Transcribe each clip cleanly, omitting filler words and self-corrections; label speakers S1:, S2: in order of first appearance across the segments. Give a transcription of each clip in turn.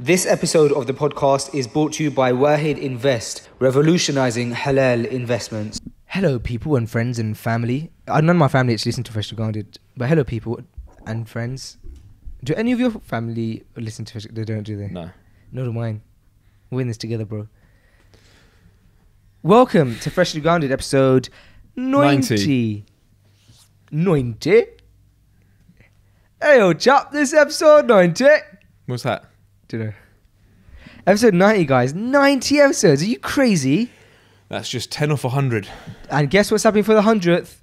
S1: This episode of the podcast is brought to you by Wahid Invest, revolutionizing halal investments. Hello, people and friends and family. None of my family actually listen to Freshly Grounded, but hello, people and friends. Do any of your family listen to Freshly? They don't, do they?
S2: No.
S1: Nor do mine. We're in this together, bro. Welcome to Freshly Grounded, episode 90. 90? Hey, yo, chap, this episode 90.
S2: What's that?
S1: Dunno. Episode 90, guys. 90 episodes. Are you crazy?
S2: That's just 10 off 100.
S1: And guess what's happening for the 100th?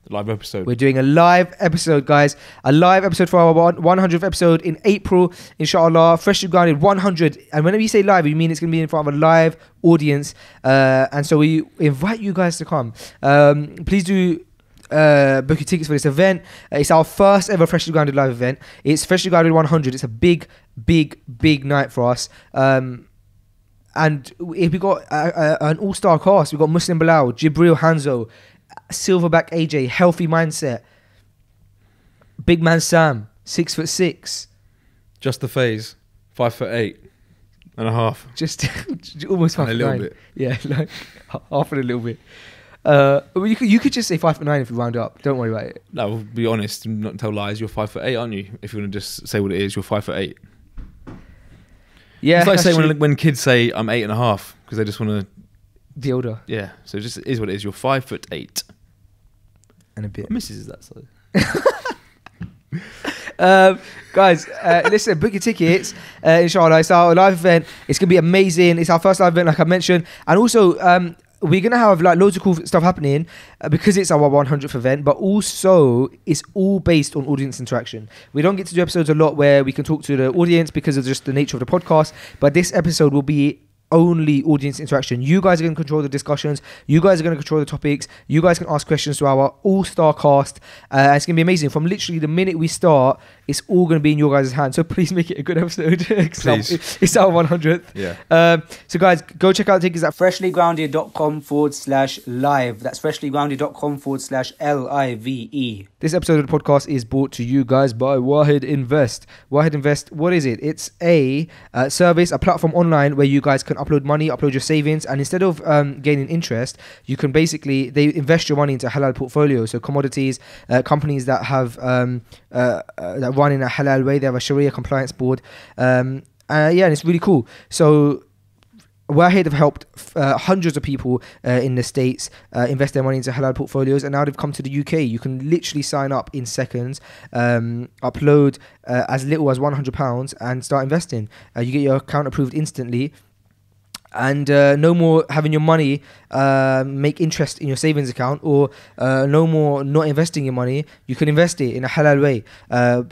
S2: Live episode.
S1: We're doing a live episode, guys. A live episode for our 100th episode in April, inshallah. Freshly Grounded 100. And whenever you say live, we mean it's going to be in front of a live audience. And so we invite you guys to come. Please do book your tickets for this event. It's our first ever Freshly Grounded live event. It's Freshly Grounded 100. It's a big night for us. And we got an all-star cast. We got Muslim Bilal, Jibril Hanzo, Silverback AJ, Healthy Mindset, Big Man Sam, 6'6",
S2: Just the Phase, 5'8" and a half.
S1: Just almost 5'9".
S2: And a little bit.
S1: Yeah, like half and a little bit. You could just say 5'9" if you round up. Don't worry about it.
S2: No, we'll be honest and not tell lies. You're 5'8", aren't you? If you want to just say what it is, you're 5'8".
S1: Yeah,
S2: it's like saying when kids say I'm 8.5 because they just want to
S1: be older.
S2: Yeah, so it just is what it is. You're 5'8"
S1: and a bit.
S2: Mrs. is that so?
S1: Guys, listen, book your tickets. Inshallah, it's our live event. It's gonna be amazing. It's our first live event, like I mentioned, and also we're gonna have like loads of cool stuff happening because it's our 100th event. But also, it's all based on audience interaction. We don't get to do episodes a lot where we can talk to the audience because of just the nature of the podcast. But this episode will be only audience interaction. You guys are going to control the discussions. You guys are going to control the topics. You guys can ask questions to our all-star cast. It's going to be amazing. From literally the minute we start, it's all going to be in your guys' hands. So please make it a good episode.
S2: Please.
S1: It's our 100th.
S2: Yeah.
S1: So guys, go check out the tickets at freshlygrounded.com/live. That's freshlygrounded.com/live. This episode of the podcast is brought to you guys by Wahid Invest. Wahid Invest, what is it? It's a service, a platform online where you guys can upload money, upload your savings, and instead of gaining interest, you can basically, they invest your money into halal portfolios, so commodities, companies that have that run in a halal way. They have a Sharia compliance board, and it's really cool. So Wahid have helped hundreds of people in the States invest their money into halal portfolios, and now they've come to the UK. You can literally sign up in seconds, upload as little as £100 and start investing. You get your account approved instantly. And no more having your money make interest in your savings account, or no more not investing your money. You can invest it in a halal way.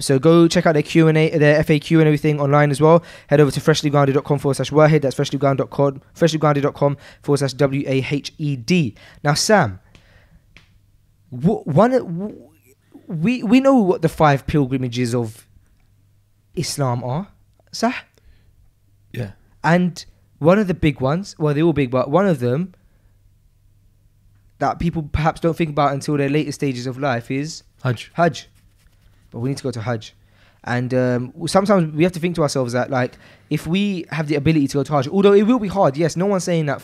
S1: So go check out their Q&A, their FAQ and everything online as well. Head over to freshlygrounded.com/Wahid. That's freshlygrounded.com/WAHED. Now, Sam, we know what the 5 pilgrimages of Islam are, Sah?
S2: Yeah.
S1: And one of the big ones, well, they're all big, but one of them that people perhaps don't think about until their later stages of life is
S2: Hajj.
S1: But we need to go to Hajj. And sometimes we have to think to ourselves that, like, if we have the ability to go to Hajj, although it will be hard, yes, no one's saying that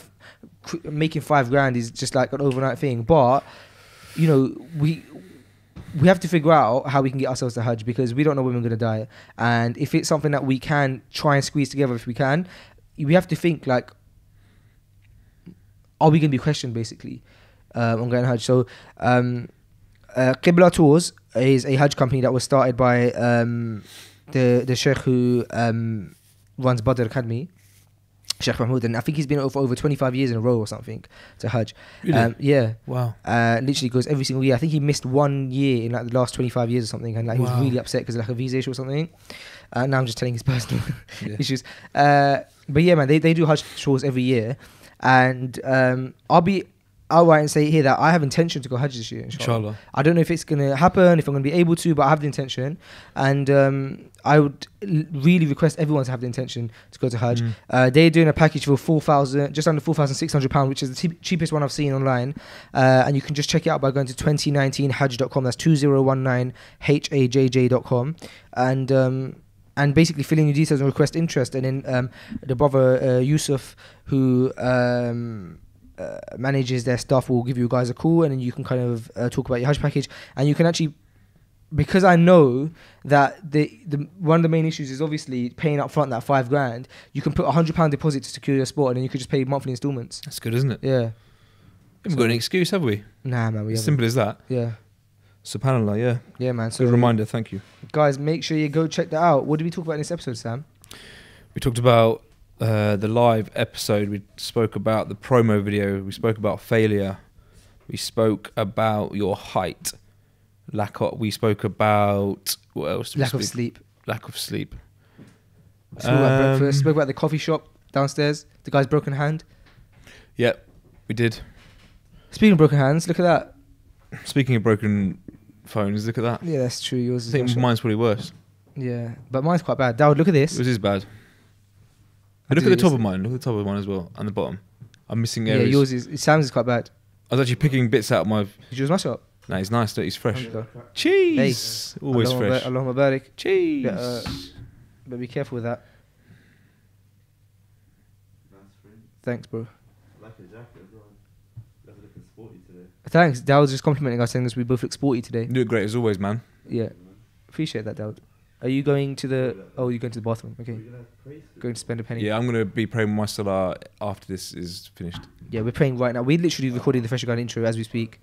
S1: making $5,000 is just like an overnight thing, but, you know, we have to figure out how we can get ourselves to Hajj, because we don't know when we're going to die. And if it's something that we can try and squeeze together, if we can, we have to think, like, are we going to be questioned, basically, on going Hajj? So Qibla Tours is a Hajj company that was started by the Sheikh who runs Badr Academy, Sheikh Mahmoud, and I think he's been for over 25 years in a row or something to Hajj.
S2: Really?
S1: Yeah.
S2: Wow.
S1: Literally goes every single year. I think he missed 1 year in like the last 25 years or something, and like he was really upset because of like a visa issue or something. Now I'm just telling his personal issues. But yeah, man, they do Hajj tours every year, and I'll be outright and say here that I have intention to go Hajj this year, inshallah. I don't know if it's going to happen, if I'm going to be able to, but I have the intention. And I would really request everyone to have the intention to go to Hajj. They're doing a package for just under £4,600, which is the cheapest one I've seen online. And you can just check it out by going to 2019hajj.com. That's 2019hajj.com. And and basically fill in your details and request interest. And then the brother Yusuf, who manages their stuff, will give you guys a call, and then you can kind of talk about your Hajj package. And you can actually, because I know that the one of the main issues is obviously paying up front that $5,000. You can put £100 deposit to secure your spot, and then you could just pay monthly installments.
S2: That's good, isn't it?
S1: Yeah.
S2: We haven't got any excuse, have we?
S1: Nah, man. We haven't.
S2: Simple as that.
S1: Yeah.
S2: SubhanAllah, yeah.
S1: Yeah, man. So
S2: Good reminder, thank you.
S1: guys, make sure you go check that out. What did we talk about in this episode, Sam?
S2: We talked about the live episode. We spoke about the promo video. We spoke about failure. We spoke about your height. We spoke about... What else?
S1: Lack of sleep.
S2: Lack of sleep.
S1: Spoke about breakfast. Spoke about the coffee shop downstairs. The guy's broken hand.
S2: Yep, we did.
S1: Speaking of broken hands, look at that.
S2: Speaking of broken phones, look at that.
S1: Yeah, that's true. Yours
S2: I think
S1: is
S2: mine's probably worse.
S1: Yeah, but mine's quite bad. Dawud, look at this.
S2: Yours is bad. Look at the top of mine. Look at the top of mine as well, and the bottom. I'm missing areas.
S1: Yeah, yours is... Sam's is quite bad.
S2: I was actually picking bits out of my...
S1: Is yours nice up?
S2: No, it's nice. It's fresh.
S1: Hey.
S2: Cheese! Always fresh.
S1: Allahumma barik.
S2: Cheese!
S1: But be careful with that. Thanks, bro.
S3: Like a jacket as well. That's looking sporty today.
S1: Thanks. Dawud's just complimenting us, saying this. We both look sporty today.
S2: You look great as always, man.
S1: Yeah. Appreciate that, Dawud. Are you going to the... Oh, you're going to the bathroom. Okay. Going to spend a penny.
S2: Yeah, I'm going to be praying my salah after this is finished.
S1: Yeah, we're praying right now. We're literally recording the Fresh Gun intro as we speak.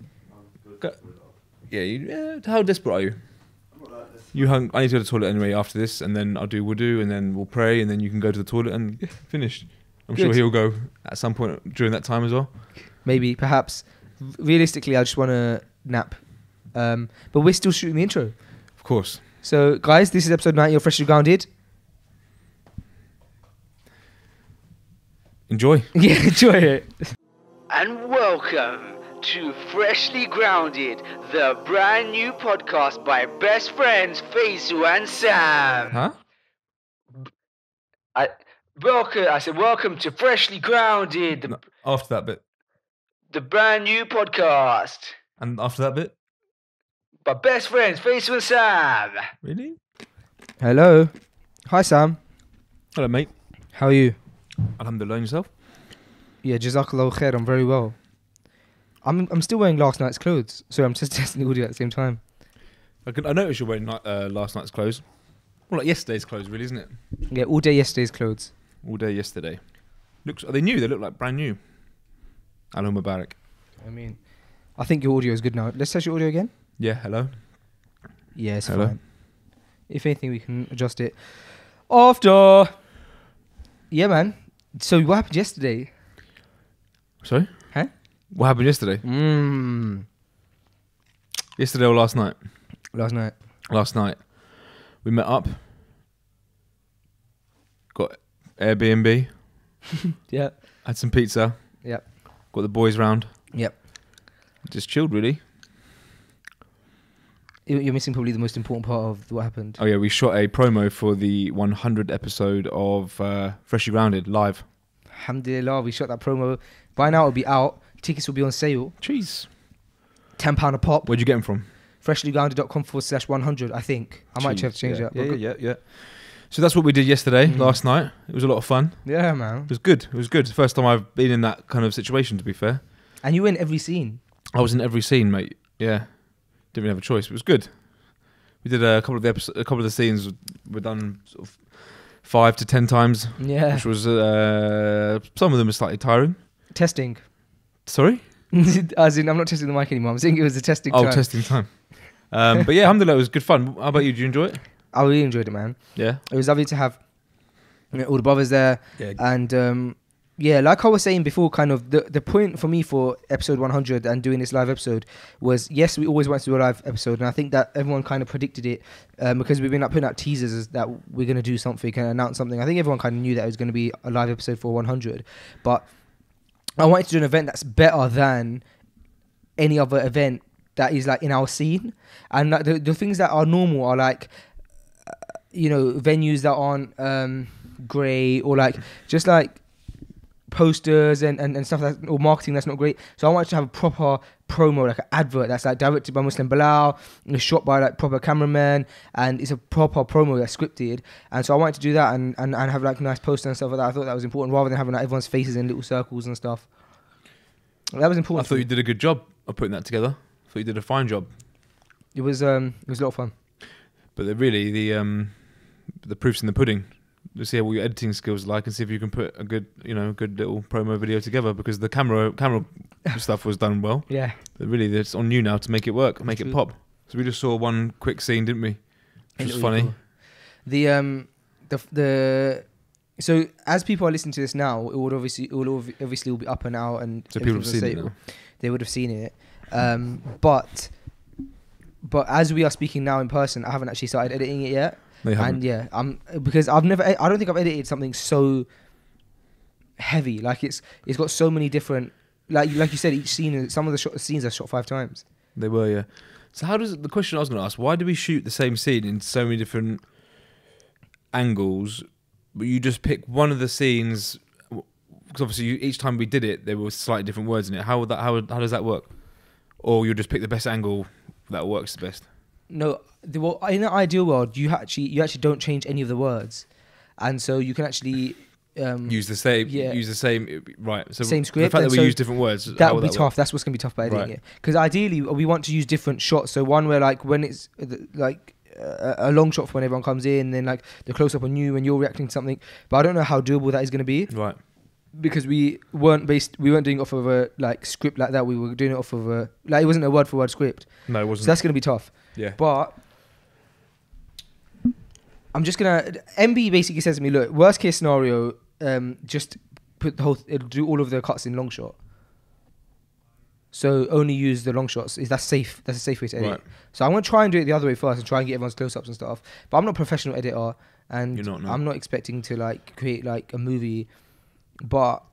S2: Yeah, how desperate are you? You hung. I need to go to the toilet anyway after this, and then I'll do wudu, and then we'll pray, and then you can go to the toilet and finish. I'm
S1: Good.
S2: sure he'll go at some point during that time as well.
S1: Maybe, perhaps. Realistically, I just want to nap. But we're still shooting the intro.
S2: Of course.
S1: So, guys, this is episode 90 of Freshly Grounded.
S2: Enjoy.
S1: Yeah, enjoy it.
S4: And welcome to Freshly Grounded, the brand new podcast by best friends Faisu and Sam.
S2: Huh?
S4: I said welcome to Freshly Grounded,
S2: No, after that bit.
S4: the brand new podcast
S2: And after that bit?
S4: by best friends Faisu and Sam.
S2: Really?
S1: Hello. Hi, Sam.
S2: Hello, mate.
S1: How are you?
S2: Alhamdulillah, and yourself?
S1: Yeah, Jazakallah khair. I'm very well. I'm still wearing last night's clothes, so I'm just testing the audio at the same time.
S2: I noticed you're wearing last night's clothes. Well, like yesterday's clothes, really, isn't it?
S1: Yeah, all day yesterday's clothes.
S2: All day yesterday. Are they new? They look like brand new. Allahu Mubarak.
S1: I mean, I think your audio is good now. Let's test your audio again.
S2: Yeah, hello.
S1: Yeah, it's
S2: Hello.
S1: fine. If anything, we can adjust it after. Yeah, man. So what happened yesterday?
S2: Sorry?
S1: Huh?
S2: What happened yesterday? Yesterday or last night?
S1: Last night.
S2: Last night. We met up. Got Airbnb.
S1: Yeah.
S2: Had some pizza.
S1: Yep.
S2: Got the boys round.
S1: Yep.
S2: Just chilled, really.
S1: You're missing probably the most important part of what happened.
S2: Oh, yeah, we shot a promo for the 100th episode of Freshly Grounded live.
S1: Alhamdulillah, we shot that promo. By now it'll be out. Tickets will be on sale.
S2: Jeez.
S1: £10 a pop.
S2: Where'd you get them from?
S1: freshlygrounded.com/100, I think. I might
S2: Jeez,
S1: have to change that.
S2: Yeah. So that's what we did yesterday, last night. It was a lot of fun.
S1: Yeah, man.
S2: It was good. It was good. The first time I've been in that kind of situation, to be fair.
S1: And you were in every scene.
S2: I was in every scene, mate. Yeah. Didn't really have a choice. But it was good. We did a couple of the scenes were done sort of 5 to 10 times,
S1: Yeah.
S2: which was some of them were slightly tiring.
S1: Testing.
S2: Sorry?
S1: As in, I'm not testing the mic anymore. I'm saying it was a testing time.
S2: Testing time. But yeah, alhamdulillah, it was good fun. How about you? Did you enjoy it?
S1: I really enjoyed it, man.
S2: Yeah.
S1: It was lovely to have all the brothers there.
S2: Yeah.
S1: And yeah, like I was saying before, kind of the point for me for episode 100 and doing this live episode was, yes, we always wanted to do a live episode, and I think that everyone kind of predicted it because we've been putting out teasers that we're going to do something and announce something. I think everyone kind of knew that it was going to be a live episode for 100, but I wanted to do an event that's better than any other event that is like in our scene. And like, the things that are normal are like, venues that aren't great, or like just like posters and stuff or marketing that's not great. So I wanted to have a proper promo, like an advert that's like directed by Muslim Bilal, shot by like proper cameraman, and it's a proper promo that's scripted. And so I wanted to do that and have like nice posters and stuff like that. I thought that was important rather than having like everyone's faces in little circles and stuff. That was important.
S2: I thought you did a good job of putting that together. I thought you did a fine job.
S1: It was a lot of fun.
S2: But the proof's in the pudding. To see what your editing skills are like and see if you can put a good little promo video together, because the camera stuff was done well.
S1: Yeah.
S2: But really, it's on you now to make it work, make it pop. So we just saw one quick scene, didn't we? Which was funny.
S1: Cool. So as people are listening to this now, it will obviously will be up and out, and
S2: so people have seen it now.
S1: They would have seen it. But as we are speaking now in person, I haven't actually started editing it yet.
S2: They haven't.
S1: And yeah, because I don't think I've edited something so heavy. Like it's got so many different, like you said, each scene, some of the scenes are shot 5 times.
S2: They were, yeah. So how does the question I was going to ask? Why do we shoot the same scene in so many different angles? But you just pick one of the scenes, because obviously each time we did it, there were slightly different words in it. How does that work? Or you just pick the best angle that works the best?
S1: No, in the ideal world, you actually don't change any of the words, and so you can actually
S2: use the same right. So
S1: same script.
S2: The fact that we use different words,
S1: that would be tough. That's what's gonna be tough by editing it. Because ideally, we want to use different shots. So one where like when it's like a long shot for when everyone comes in, then like the close up on you when you're reacting to something. But I don't know how doable that is gonna be.
S2: Right.
S1: Because we weren't doing it off of a like script like that. We were doing it off of a it wasn't a word for word script.
S2: No, it wasn't.
S1: So that's gonna be tough.
S2: Yeah.
S1: But I'm just gonna. MB basically says to me, look, worst case scenario, just it'll do all of the cuts in long shot. So only use the long shots. That's safe. That's a safe way to edit.
S2: Right.
S1: So I'm gonna try and do it the other way first and try and get everyone's close ups and stuff. But I'm not a professional editor, and
S2: You're not, no.
S1: I'm not expecting to like create like a movie. But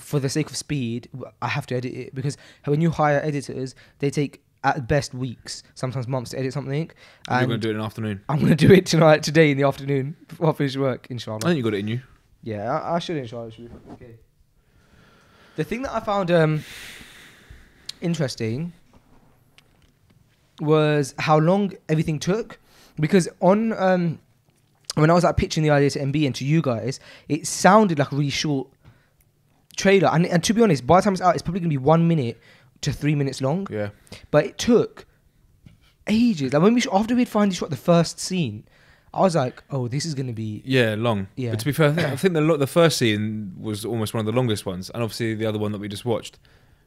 S1: for the sake of speed, I have to edit it, because when you hire editors, they take at best weeks, sometimes months to edit something.
S2: And you're going to do it in the afternoon?
S1: I'm going to do it today in the afternoon before I finish work, inshallah.
S2: I think you got it in you.
S1: Yeah, I should, inshallah. It should be okay. The thing that I found interesting was how long everything took, because on when I was like pitching the idea to MB and to you guys, it sounded like a really short trailer, and to be honest, by the time it's out, it's probably going to be 1 minute to 3 minutes long.
S2: Yeah.
S1: But it took ages. Like when after we'd finally shot the first scene, I was like, "Oh, this is going to be
S2: long."
S1: Yeah.
S2: But to be fair, I think the first scene was almost one of the longest ones, and obviously the other one that we just watched.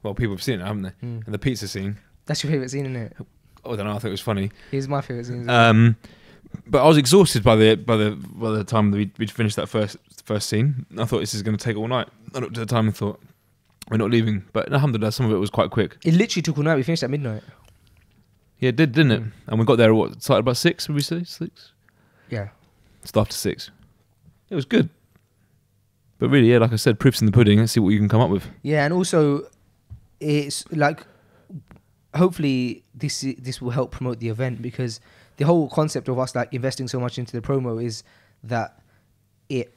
S2: Well, people have seen it, haven't they? And the pizza scene.
S1: That's your favorite scene, isn't it?
S2: Oh, I don't know. I thought it was funny.
S1: Here's my favorite scene.
S2: But I was exhausted by the time that we'd finished that first scene. I thought this is going to take all night. I looked at the time and thought, we're not leaving. But alhamdulillah, some of it was quite quick.
S1: It literally took all night. We finished at midnight.
S2: Yeah, it did, didn't it? And we got there at started about 6, would we say? 6?
S1: Yeah.
S2: It's after 6. It was good. But really, yeah, like I said, proof's in the pudding. Let's see what you can come up with.
S1: Yeah, and also, it's like, hopefully this will help promote the event, because the whole concept of us like investing so much into the promo is that it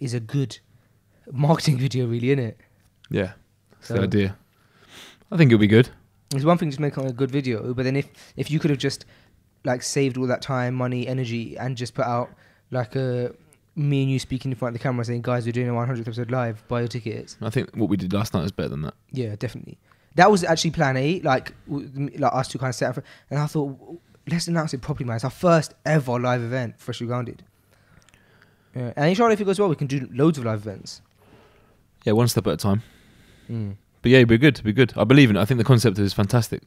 S1: is a good marketing video, really, isn't it?
S2: Yeah, that's the idea. I think it'll be good.
S1: It's one thing to make a good video, but then if you could have just like saved all that time, money, energy, and just put out like me and you speaking in front of the camera saying, guys, we're doing a 100th episode live, buy your tickets.
S2: I think what we did last night is better than that.
S1: Yeah, definitely. That was actually plan A, like us two kind of set up, and I thought, let's announce it properly, man. It's our first ever live event, Freshly Grounded. Yeah. And inshallah, if it goes well, we can do loads of live events.
S2: Yeah, one step at a time. But yeah, it'll be good. I believe in it. I think the concept is fantastic.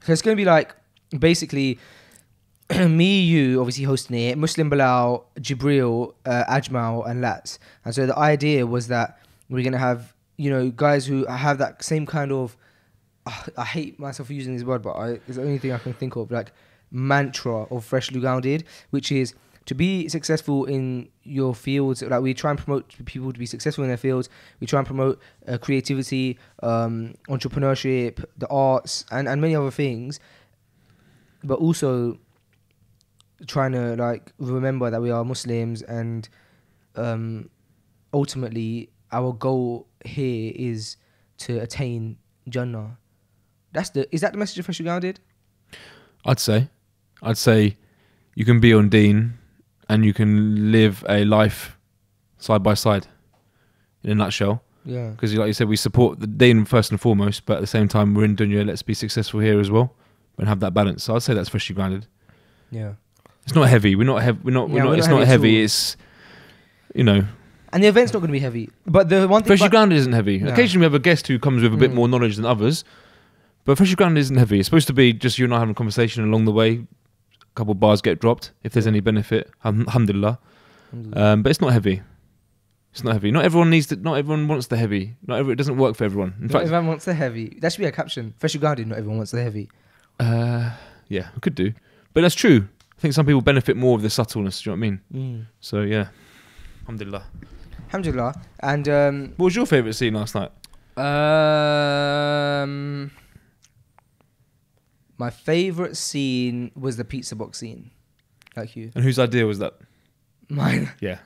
S1: So it's going to be like, basically, me, you, obviously hosting it, Muslim Bilal, Jibril, Ajmal, and Lats. And so the idea was that we're going to have, guys who have that same kind of, I hate myself for using this word, but it's the only thing I can think of, like mantra of Freshly Grounded, which is to be successful in your fields. Like we try and promote people to be successful in their fields. We try and promote creativity, entrepreneurship, the arts, and many other things. But also trying to like remember that we are Muslims, and ultimately our goal here is to attain Jannah. Is that the message of Freshly Grounded?
S2: I'd say you can be on Deen and you can live a life side by side. In a nutshell.
S1: Yeah.
S2: Because like you said, we support the Deen first and foremost, but at the same time we're in dunya. Let's be successful here as well and have that balance. So I'd say that's Freshly Grounded.
S1: Yeah.
S2: It's not heavy. We're not heavy. It's not heavy. It's, you know.
S1: And the event's not going to be heavy. But the one thing...
S2: Freshly Grounded isn't heavy.
S1: No.
S2: Occasionally we have a guest who comes with a bit more knowledge than others. But Freshly Grounded isn't heavy. It's supposed to be just you and I having a conversation along the way. A couple of bars get dropped. If there's any benefit, alhamdulillah. But it's not heavy. It's not heavy. Not everyone wants the heavy. It doesn't work for everyone. In fact,
S1: everyone wants the heavy. That should be a caption. Freshly Grounded, not everyone wants the heavy.
S2: Yeah, I could do. But that's true. I think some people benefit more of the subtleness. Do you know what I mean? So yeah, alhamdulillah.
S1: Alhamdulillah. And
S2: what was your favourite scene last night?
S1: My favourite scene was the pizza box scene. Like you.
S2: And whose idea was that?
S1: Mine.
S2: Yeah.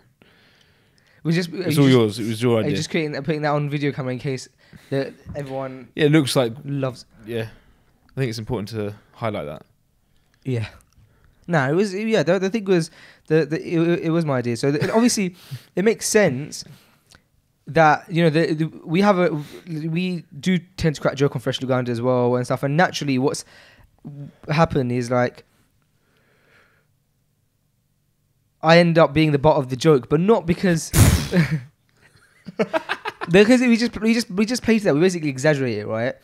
S1: It's
S2: all yours. It was your idea.
S1: Just putting that on video camera in case that everyone.
S2: Yeah, it looks like
S1: loves.
S2: Yeah, I think it's important to highlight that.
S1: Yeah. No, it was. Yeah, the thing was it was my idea. So obviously, it makes sense that we do tend to crack joke on Freshly Grounded as well and stuff. And naturally, what's happened is like. I end up being the butt of the joke, but not because because we just played to that. We basically exaggerate it, right?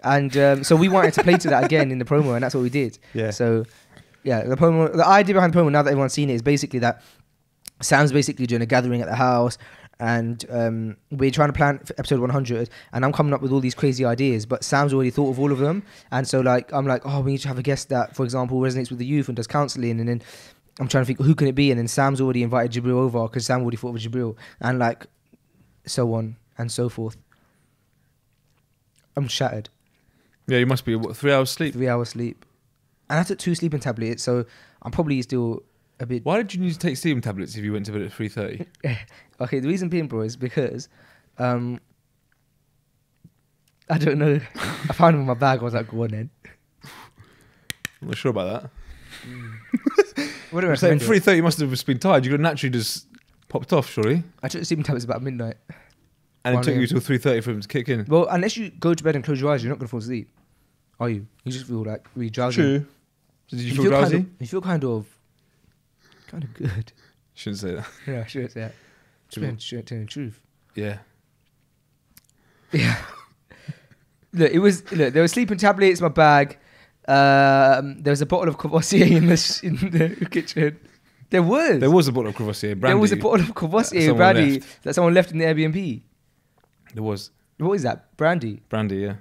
S1: And so we wanted to play to that again in the promo, and that's what we did. Yeah. So yeah, the idea behind the promo, now that everyone's seen it, is basically that Sam's basically doing a gathering at the house, and we're trying to plan for episode 100, and I'm coming up with all these crazy ideas, but Sam's already thought of all of them, and so like I'm like, oh, we need to have a guest that, for example, resonates with the youth and does counselling, and then I'm trying to think who can it be, and then Sam's already invited Jibril over because Sam already thought of Jibril, and like so on and so forth. I'm shattered.
S2: Yeah, you must be 3 hours sleep.
S1: 3 hours sleep, and I took 2 sleeping tablets, so I'm probably still a bit.
S2: Why did you need to take sleeping tablets if you went to bed at 3:30?
S1: Okay, the reason being, bro, is because I don't know. I found them in my bag. I was like, go on then.
S2: I'm not sure about that.
S1: What do I
S2: saying?
S1: recommend?
S2: 3:30 you must have just been tired. You could have naturally just popped off, surely.
S1: I took the sleeping tablets about midnight.
S2: And it took you till 3:30 for them to kick in.
S1: Well, unless you go to bed and close your eyes, you're not going to fall asleep, are you? You just feel like really drowsy.
S2: True. So did you feel drowsy?
S1: You feel kind of good.
S2: Shouldn't say that.
S1: Yeah, I shouldn't say that. Just telling the truth.
S2: Yeah.
S1: Yeah. Look, there were sleeping tablets in my bag. There was a bottle of Courvoisier in the kitchen. There was
S2: a bottle of Courvoisier brandy.
S1: There was a bottle of Courvoisier brandy that someone left in the Airbnb.
S2: There was.
S1: What is that? Brandy?
S2: Brandy, yeah.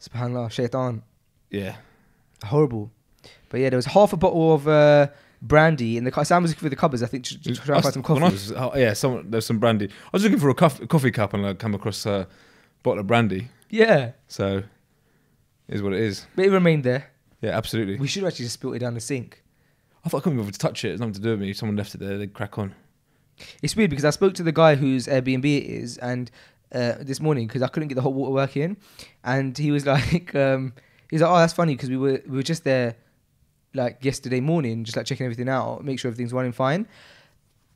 S1: Subhanallah, shaitan.
S2: Yeah.
S1: Horrible. But yeah, there was half a bottle of brandy in the car. Sam was looking for the cupboards, I think, to try and find some coffee.
S2: There's some brandy. I was looking for a coffee cup and I come across a bottle of brandy.
S1: Yeah.
S2: So, it is what it is.
S1: But it remained there.
S2: Yeah, absolutely.
S1: We should have actually just spilt it down the sink.
S2: I thought I couldn't be able to touch it. It's nothing to do with me. If someone left it there, they'd crack on.
S1: It's weird because I spoke to the guy whose Airbnb it is, and this morning because I couldn't get the hot water working, and he was like, oh, that's funny because we were just there like yesterday morning, just like checking everything out, make sure everything's running fine,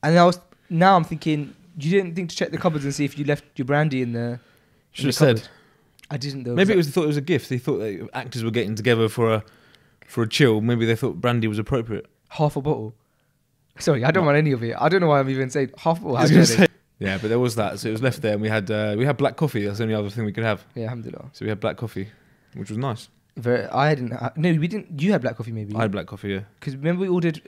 S1: and now I'm thinking, you didn't think to check the cupboards and see if you left your brandy in the.
S2: Should have said.
S1: I didn't though.
S2: Maybe they thought it was a gift. They thought that actors were getting together for a chill. Maybe they thought brandy was appropriate.
S1: Half a bottle. Sorry, I don't want any of it. I don't know why I'm even saying half a bottle.
S2: Yeah, but there was that. So it was left there, and we had black coffee. That's the only other thing we could have.
S1: Yeah, alhamdulillah.
S2: So we had black coffee, which was nice.
S1: I didn't. No, we didn't. You had black coffee, maybe.
S2: I had black coffee, yeah.
S1: Because remember we ordered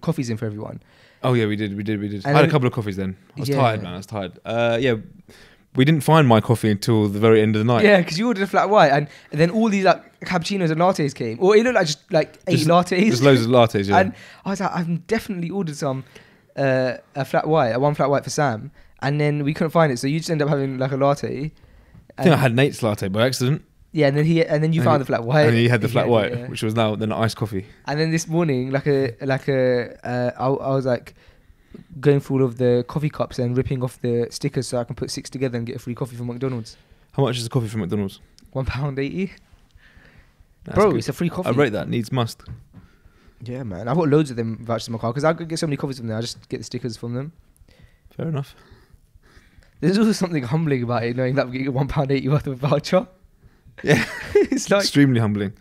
S1: coffees in for everyone.
S2: Oh yeah, we did. I had a couple of coffees then. I was tired, man. I was tired. Yeah. We didn't find my coffee until the very end of the night.
S1: Yeah, because you ordered a flat white, and then all these like cappuccinos and lattes came, or it looked like just like 8 lattes.
S2: Just loads of lattes, yeah.
S1: And I was like, I've definitely ordered one flat white for Sam, and then we couldn't find it, so you just end up having like a latte.
S2: I think I had Nate's latte by accident.
S1: Yeah, and then you found the flat white.
S2: And he had the flat white, which was now then iced coffee.
S1: And then this morning, I was like, going through all of the coffee cups and ripping off the stickers so I can put 6 together and get a free coffee from McDonald's.
S2: How much is a coffee from McDonald's?
S1: £1.80.
S2: That's
S1: Bro,
S2: good.
S1: it's a free coffee.
S2: I rate that. Needs must.
S1: Yeah, man. I've got loads of them vouchers in my car because I could get so many coffees from there. I just get the stickers from them.
S2: Fair enough.
S1: There's also something humbling about it, knowing that I'm getting a £1.80 worth of a voucher.
S2: Yeah.
S1: It's like,
S2: Extremely humbling.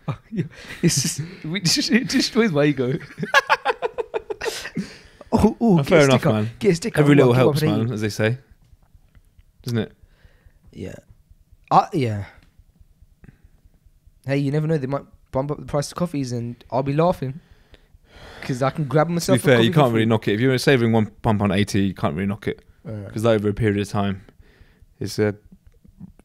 S1: it's just, it destroys my ego. Oh,
S2: Oh,
S1: get
S2: fair
S1: a
S2: enough,
S1: sticker.
S2: man.
S1: Get a sticker.
S2: Every little
S1: Get
S2: helps,
S1: £1.80.
S2: man, as they say. Doesn't it?
S1: Yeah. Yeah. Hey, you never know. They might bump up the price of coffees and I'll be laughing. Because I can grab
S2: To
S1: myself
S2: be fair, you
S1: coffee for
S2: can't really
S1: free.
S2: knock it. If you're saving £1.80, you can't really knock it.
S1: Alright.
S2: Because over a period of time, it's a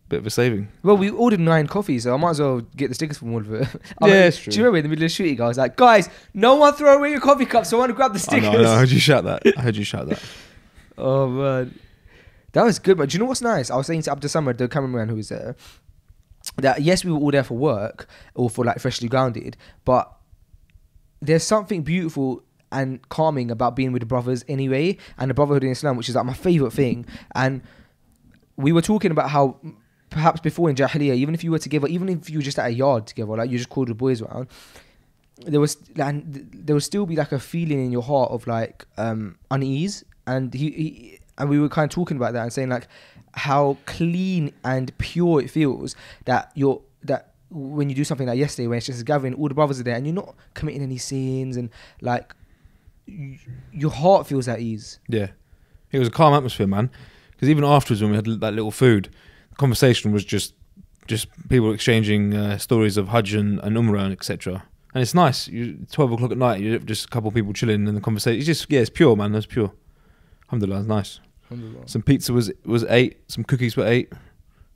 S2: bit of a saving.
S1: Well, we ordered 9 coffees, so I might as well get the stickers from all of it.
S2: Yeah, it's true.
S1: Do you remember in the middle of the shooting, I was like, guys, no one throw away your coffee cups, so I want to grab the
S2: I
S1: stickers.
S2: know, I heard you shout that. I heard you shout that.
S1: Oh, man. That was good, but do you know what's nice? I was saying to Abdul Samad, the cameraman who was there, that yes, we were all there for work, or for like Freshly Grounded, but there's something beautiful and calming about being with the brothers anyway, and the brotherhood in Islam, which is like my favourite thing. And we were talking about how perhaps before in Jahiliyyah, even if you were together, even if you were just at a yard together, like you just called the boys around, there would still be like a feeling in your heart of like unease. And and we were kind of talking about that and saying like how clean and pure it feels that when you do something like yesterday, when it's just a gathering, all the brothers are there and you're not committing any sins, and like your heart feels at ease.
S2: Yeah. It was a calm atmosphere, man. Because even afterwards, when we had that little food, the conversation was just people exchanging stories of Hajj and Umrah, etc. And it's nice. 12 o'clock at night, you're just a couple of people chilling in the conversation. It's just, it's pure, man. That's pure. Alhamdulillah, it's nice.
S1: Alhamdulillah.
S2: Some pizza was 8. Some cookies were 8.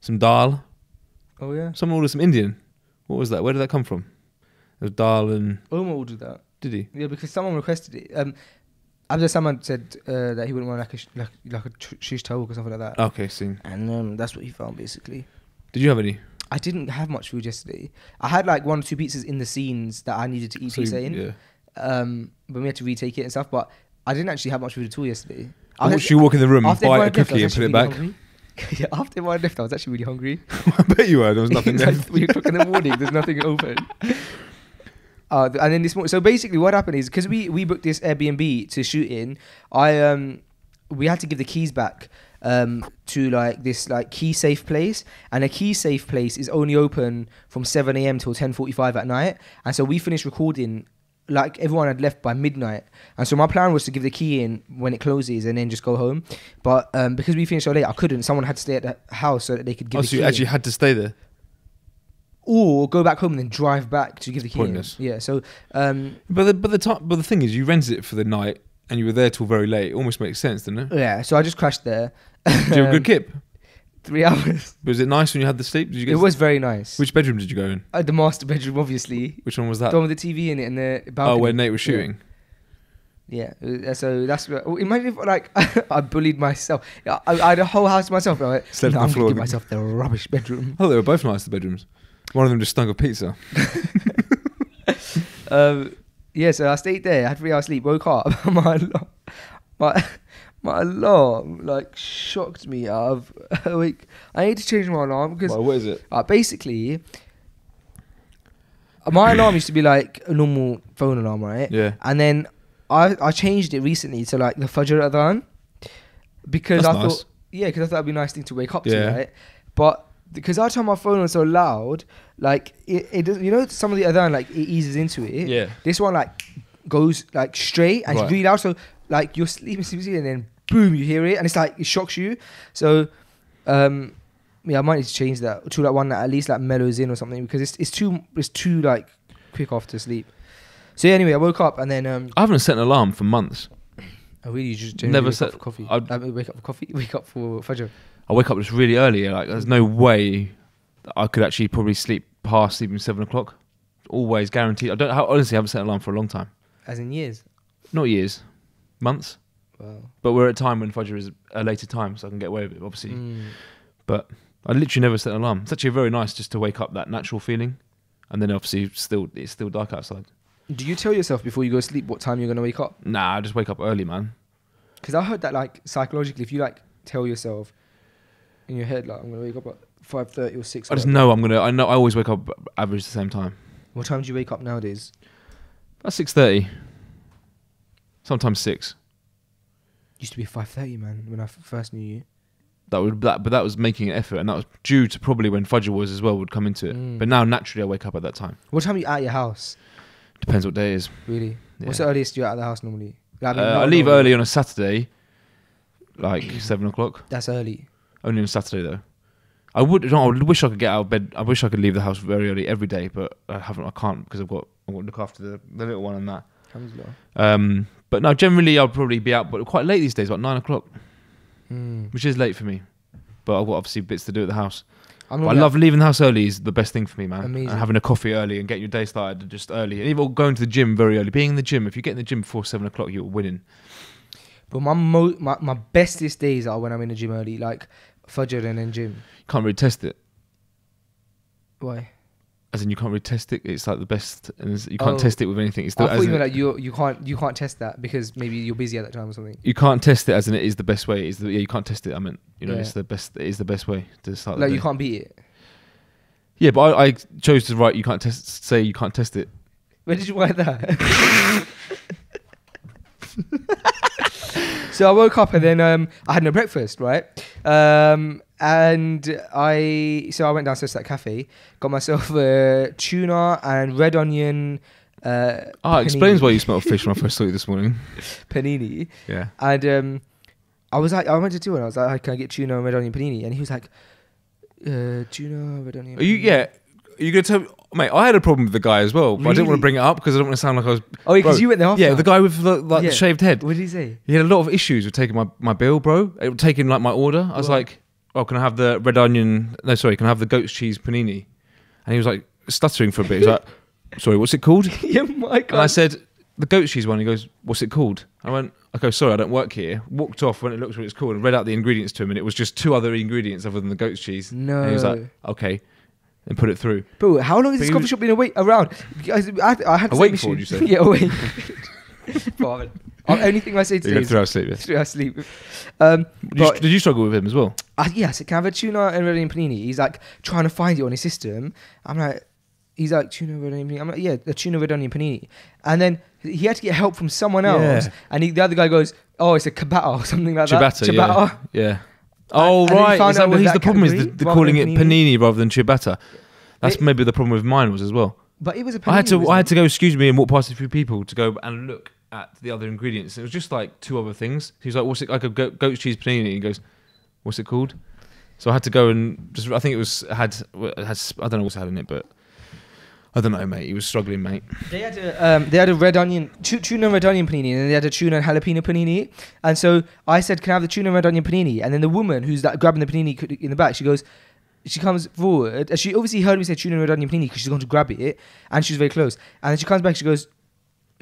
S2: Some dal.
S1: Oh yeah.
S2: Someone ordered some Indian. What was that? Where did that come from? There was dal and...
S1: Omar ordered that.
S2: Did he?
S1: Yeah, because someone requested it. Abdul Samad said that he wouldn't want like a shish tawuk or something like that.
S2: Okay, seen.
S1: And that's what he found basically.
S2: Did you have any?
S1: I didn't have much food yesterday. I had like 1 or 2 pizzas in the scenes that I needed to eat pizza in.
S2: Yeah.
S1: But we had to retake it and stuff. But I didn't actually have much food at all yesterday.
S2: I watched you walk in the room,
S1: After
S2: buy a
S1: everyone left, I
S2: cookie
S1: was
S2: and put it
S1: actually
S2: back.
S1: really hungry. Yeah, after everyone left, I was actually really hungry.
S2: I bet you were. There was nothing
S1: It's
S2: there.
S1: like 3 o'clock in the morning. There's nothing open. And then this morning, so basically what happened is because we booked this Airbnb to shoot in, we had to give the keys back to like this like key safe place, and a key safe place is only open from 7 a.m. till 10:45 at night. And so we finished recording, like everyone had left by midnight, and so my plan was to give the key in when it closes and then just go home. But because we finished so late, I couldn't. Someone had to stay at the house so that they could give the
S2: So
S1: key
S2: you
S1: in.
S2: actually had to stay there?
S1: Or go back home and then drive back to give the key
S2: Pointless.
S1: in. Yeah, so
S2: But the thing is, you rented it for the night and you were there till very late. It almost makes sense, doesn't it?
S1: yeah, so I just crashed there.
S2: Did you have a good kip?
S1: 3 hours.
S2: Was it nice when you had the sleep? Did you get
S1: It was very nice.
S2: Which bedroom did you go in?
S1: The master bedroom, obviously.
S2: Which one was that?
S1: The one with the TV in it and the balcony.
S2: Oh, where Nate was shooting.
S1: Yeah, so that's imagine if like I bullied myself. I had a whole house to myself. And I went,
S2: Slept
S1: no,
S2: on
S1: I'm
S2: the floor.
S1: gonna give myself the rubbish bedroom.
S2: I thought they were both nice, the bedrooms. One of them just stunk of pizza.
S1: Yeah, so I stayed there. I had 3 hours sleep. Woke up. My alarm like shocked me out of awake. I need to change my alarm because
S2: Well, what is it?
S1: basically my alarm used to be like a normal phone alarm, right?
S2: Yeah.
S1: And then I changed it recently to like the Fajr Adhan because
S2: That's
S1: I
S2: nice.
S1: thought because I thought it'd be a nice thing to wake up to,
S2: Yeah.
S1: right? But because I turn my phone on so loud, like it does, you know, some of the Adhan like it eases into it.
S2: Yeah.
S1: This one like goes like straight and it's
S2: Right.
S1: really loud, so like you're sleeping and then boom, you hear it and it's like it shocks you. So yeah, I might need to change that to like one that at least like mellows in or something because it's too like quick after sleep. So yeah, anyway, I woke up and then
S2: I haven't set an alarm for months.
S1: I really just
S2: Never
S1: wake
S2: set-
S1: up for coffee.
S2: I'd-
S1: I mean, wake up for coffee. Wake up for Fajr.
S2: I wake up just really early. Like, there's no way that I could actually probably sleep past even 7 o'clock. Always guaranteed. Honestly, I haven't set an alarm for a long time.
S1: As in years.
S2: Not years, months.
S1: Wow.
S2: But we're at a time when Fajr is a later time, so I can get away with it, obviously.
S1: Mm.
S2: But I literally never set an alarm. It's actually very nice just to wake up that natural feeling, and then obviously it's still dark outside.
S1: Do you tell yourself before you go to sleep what time you're gonna wake up?
S2: Nah, I just wake up early, man.
S1: Because I heard that like psychologically, if you like tell yourself in your head like I'm gonna wake up at 5:30 or 6.
S2: I just know I know I always wake up average the same time.
S1: What time do you wake up nowadays?
S2: About 6:30. Sometimes 6.
S1: Used to be 5:30, man, when I first knew you.
S2: But that was making an effort, and that was due to probably when Fudger was as well would come into it. But now naturally I wake up at that time.
S1: What time are you at your house?
S2: Depends what day it is.
S1: Really?
S2: Yeah.
S1: What's the earliest you're out of the house normally? Like,
S2: I leave early on a Saturday, like 7 o'clock.
S1: That's early.
S2: Only on a Saturday though. I wish I could get out of bed. I wish I could leave the house very early every day, but I can't because I've got to look after the little one and that.
S1: Alhamdulillah.
S2: But no, generally I'll probably be out, but quite late these days, about 9 o'clock, which is late for me. But I've got obviously bits to do at the house. I love leaving the house early is the best thing for me, man.
S1: Amazing.
S2: And having a coffee early and getting your day started just early. And even going to the gym very early. Being in the gym, if you get in the gym before 7 o'clock, you're winning.
S1: But my bestest days are when I'm in the gym early, like Fajr and then gym.
S2: You can't really test it.
S1: Why?
S2: As in, you can't really test it. It's like the best, and you can't test it with anything. It's
S1: I thought you meant like you can't test that because maybe you're busy at that time or something.
S2: You can't test it as in it is the best way. You can't test it. I meant it's the best. It is the best way to start.
S1: Like
S2: the
S1: you
S2: day.
S1: can't beat it.
S2: Yeah, but I chose to write. You can't test. Say you can't test it.
S1: Where did you write that? So I woke up and then I had no breakfast, right? And I went downstairs to that cafe, got myself a tuna and red onion.
S2: Explains why you smell of fish when I first saw you this morning.
S1: Panini.
S2: Yeah.
S1: And I was like, I went to do it. I was like, can I get tuna and red onion panini? And he was like, tuna, red onion.
S2: Are you going to tell me? Mate, I had a problem with the guy as well, but I didn't want to bring it up because I don't want to sound like I was...
S1: Oh, because you went there after?
S2: Yeah, the guy with the shaved head.
S1: What did he say?
S2: He had a lot of issues with taking my bill, bro. It was taking like my order. I was like, oh, can I have the red onion... No, sorry, can I have the goat's cheese panini? And he was like stuttering for a bit. He was like, sorry, what's it called?
S1: Yeah, my God.
S2: And I said, the goat's cheese one. He goes, what's it called? I went, okay, sorry, I don't work here. Walked off, went and looked what it's called and read out the ingredients to him, and it was just 2 other ingredients other than the goat's cheese.
S1: No.
S2: And he was like, okay. And put it through.
S1: Bro, how long has this coffee shop been around? I had the
S2: Awake
S1: same
S2: for,
S1: issue.
S2: did you say?
S1: Yeah, awake. Bro, anything I say today is
S2: 3 hours sleep. Yeah.
S1: 3 hours sleep.
S2: Did you struggle with him as well?
S1: Yeah, so can I have a tuna and red onion panini? He's like trying to find it on his system. I'm like, he's like, tuna red onion panini. I'm like, yeah, the tuna red onion panini. And then he had to get help from someone else. And the other guy goes, oh, it's a ciabatta or something like that.
S2: Ciabatta. Yeah. Oh, right. Is that the problem is the calling it panini rather than ciabatta. That's maybe the problem with mine was as well.
S1: But it was a panini.
S2: I had to go, excuse me, and walk past a few people to go and look at the other ingredients. It was just like 2 other things. He was like, what's it, like a goat's cheese panini? He goes, what's it called? So I had to go and just, I think it had I don't know what's had in it, but I don't know, mate. He was struggling, mate.
S1: They had a red onion, tuna red onion panini, and then they had a tuna and jalapeno panini. And so I said, can I have the tuna red onion panini? And then the woman who's like grabbing the panini in the back, she comes forward. And she obviously heard me say tuna red onion panini because she's going to grab it, and she's very close. And then she comes back, she goes, do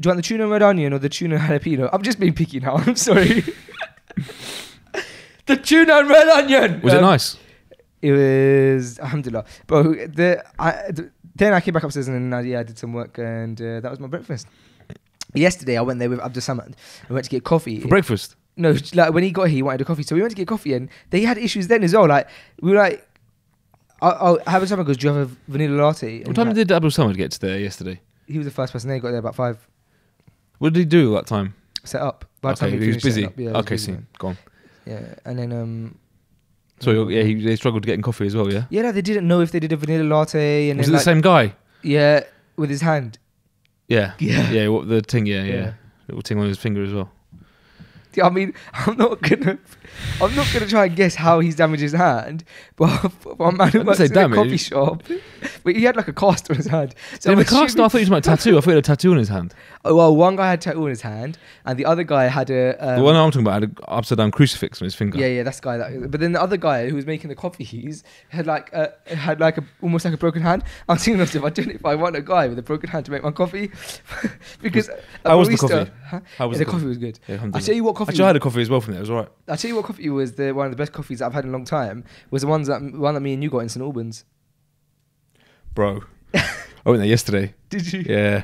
S1: you want the tuna red onion or the tuna jalapeno? I'm just being picky now, I'm sorry. The tuna and red onion!
S2: Was it nice?
S1: It was, alhamdulillah. But then I came back upstairs and I did some work, and that was my breakfast. Yesterday I went there with Abdul Samad. I went to get coffee.
S2: For breakfast?
S1: No, like when he got here, he wanted a coffee. So we went to get coffee, and they had issues then as well. Like, we were like, Abdul Samad goes, do you have a vanilla latte?
S2: What time did Abdul Samad get to there yesterday?
S1: He was the first person there. He got there about 5.
S2: What did he do at that time?
S1: Set up. By the time
S2: He was busy.
S1: Up, yeah,
S2: Okay, see. Go on.
S1: Yeah, and then...
S2: So they struggled getting coffee as well, yeah?
S1: Yeah, no, they didn't know if they did a vanilla latte. And
S2: was
S1: then
S2: it the same guy?
S1: Yeah, with his hand.
S2: Yeah.
S1: Yeah.
S2: Yeah, the thing, yeah. Little thing on his finger as well.
S1: I mean, I'm not gonna try and guess how he's damaged his hand, but one man who works in a coffee shop, but he had like a cast on his hand.
S2: So the cast? I thought he was about tattoo. I thought he had a tattoo on his hand.
S1: Oh, well, one guy had a tattoo on his hand, and the other guy had a.
S2: The one I'm talking about had an upside down crucifix on his finger.
S1: Yeah, that's the guy. But then the other guy who was making the coffees had almost like a broken hand. I'm thinking to myself, I don't know if I want a guy with a broken hand to make my coffee, because
S2: how was the coffee?
S1: Huh?
S2: How was
S1: the coffee? Was good.
S2: Yeah,
S1: I tell you what coffee.
S2: Actually, I had a coffee as well from there. It was alright.
S1: I tell you what coffee was one of the best coffees that I've had in a long time. Was the one that me and you got in St Albans.
S2: Bro, I went there yesterday.
S1: Did you?
S2: Yeah.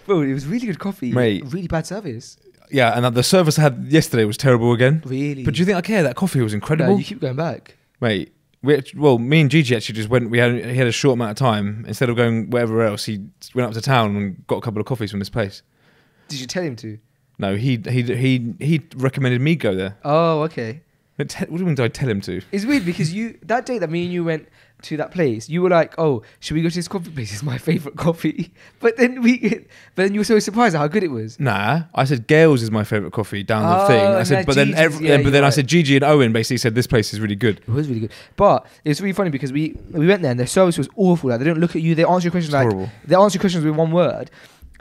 S1: Bro, it was really good coffee.
S2: Mate.
S1: Really bad service.
S2: Yeah, and the service I had yesterday was terrible again.
S1: Really?
S2: But do you think I care? That coffee was incredible.
S1: No, you keep going back.
S2: Mate, me and Gigi actually just went. He had a short amount of time. Instead of going wherever else, he went up to town and got a couple of coffees from this place.
S1: Did you tell him to?
S2: No, he recommended me go there.
S1: Oh, okay.
S2: What do you mean? Did I tell him to?
S1: It's weird because that day that me and you went to that place, you were like, "Oh, should we go to this coffee place? It's my favorite coffee." But then you were so surprised at how good it was.
S2: Nah, I said Gale's is my favorite coffee down the thing. I said, but then I said Gigi and Owen basically said this place is really good.
S1: It was really good, but it's really funny because we went there and their service was awful. Like they don't look at you, they answer your questions
S2: Horrible.
S1: they answer your questions with one word.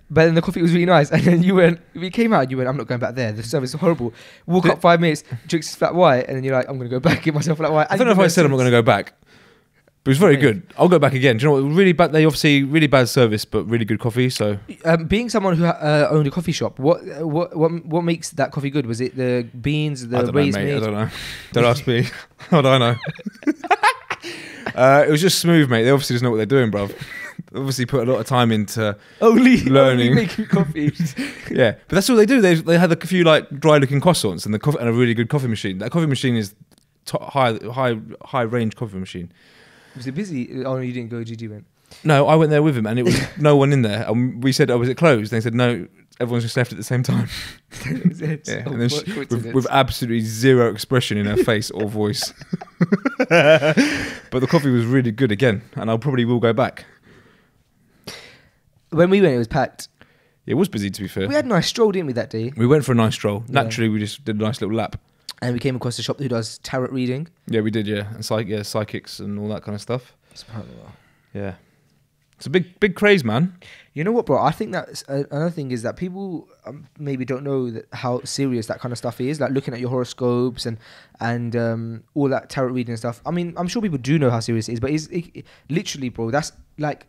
S1: But then the coffee was really nice, and then we came out, and you went, I'm not going back there, the service is horrible. Walk up 5 minutes, drinks flat white, and then you're like, I'm going to go back, get myself flat white.
S2: I don't know if I said I'm not going to go back, but it was very good. I'll go back again. Do you know what? Really bad, they obviously, really bad service, but really good coffee, so.
S1: Being someone who owned a coffee shop, what makes that coffee good? Was it the beans, the ways made?
S2: I don't know. Don't ask me. How do I know? It was just smooth, mate. They obviously just know what they're doing, bruv. Obviously put a lot of time into learning.
S1: Only making coffee.
S2: Yeah, but that's all they do. They had a few like dry looking croissants and a really good coffee machine. That coffee machine is high range coffee machine.
S1: Was it busy? Oh, you didn't go. Gigi went.
S2: No, I went there with him, and it was no one in there. And we said, "Oh, was it closed?" And they said, "No, everyone's just left at the same time." Yeah, and then with absolutely zero expression in her face or voice. But the coffee was really good again, and I probably will go back.
S1: When we went, it was packed.
S2: It was busy, to be fair.
S1: We had a nice stroll, didn't we, that day?
S2: We went for a nice stroll.
S1: Yeah.
S2: Naturally, we just did a nice little lap.
S1: And we came across a shop who does tarot reading.
S2: Yeah, we did, yeah. And psychics and all that kind of stuff.
S1: SubhanAllah.
S2: Yeah. It's a big craze, man.
S1: You know what, bro? I think that's another thing is that people maybe don't know how serious that kind of stuff is. Like looking at your horoscopes and all that tarot reading and stuff. I mean, I'm sure people do know how serious it is, but it literally, bro, that's like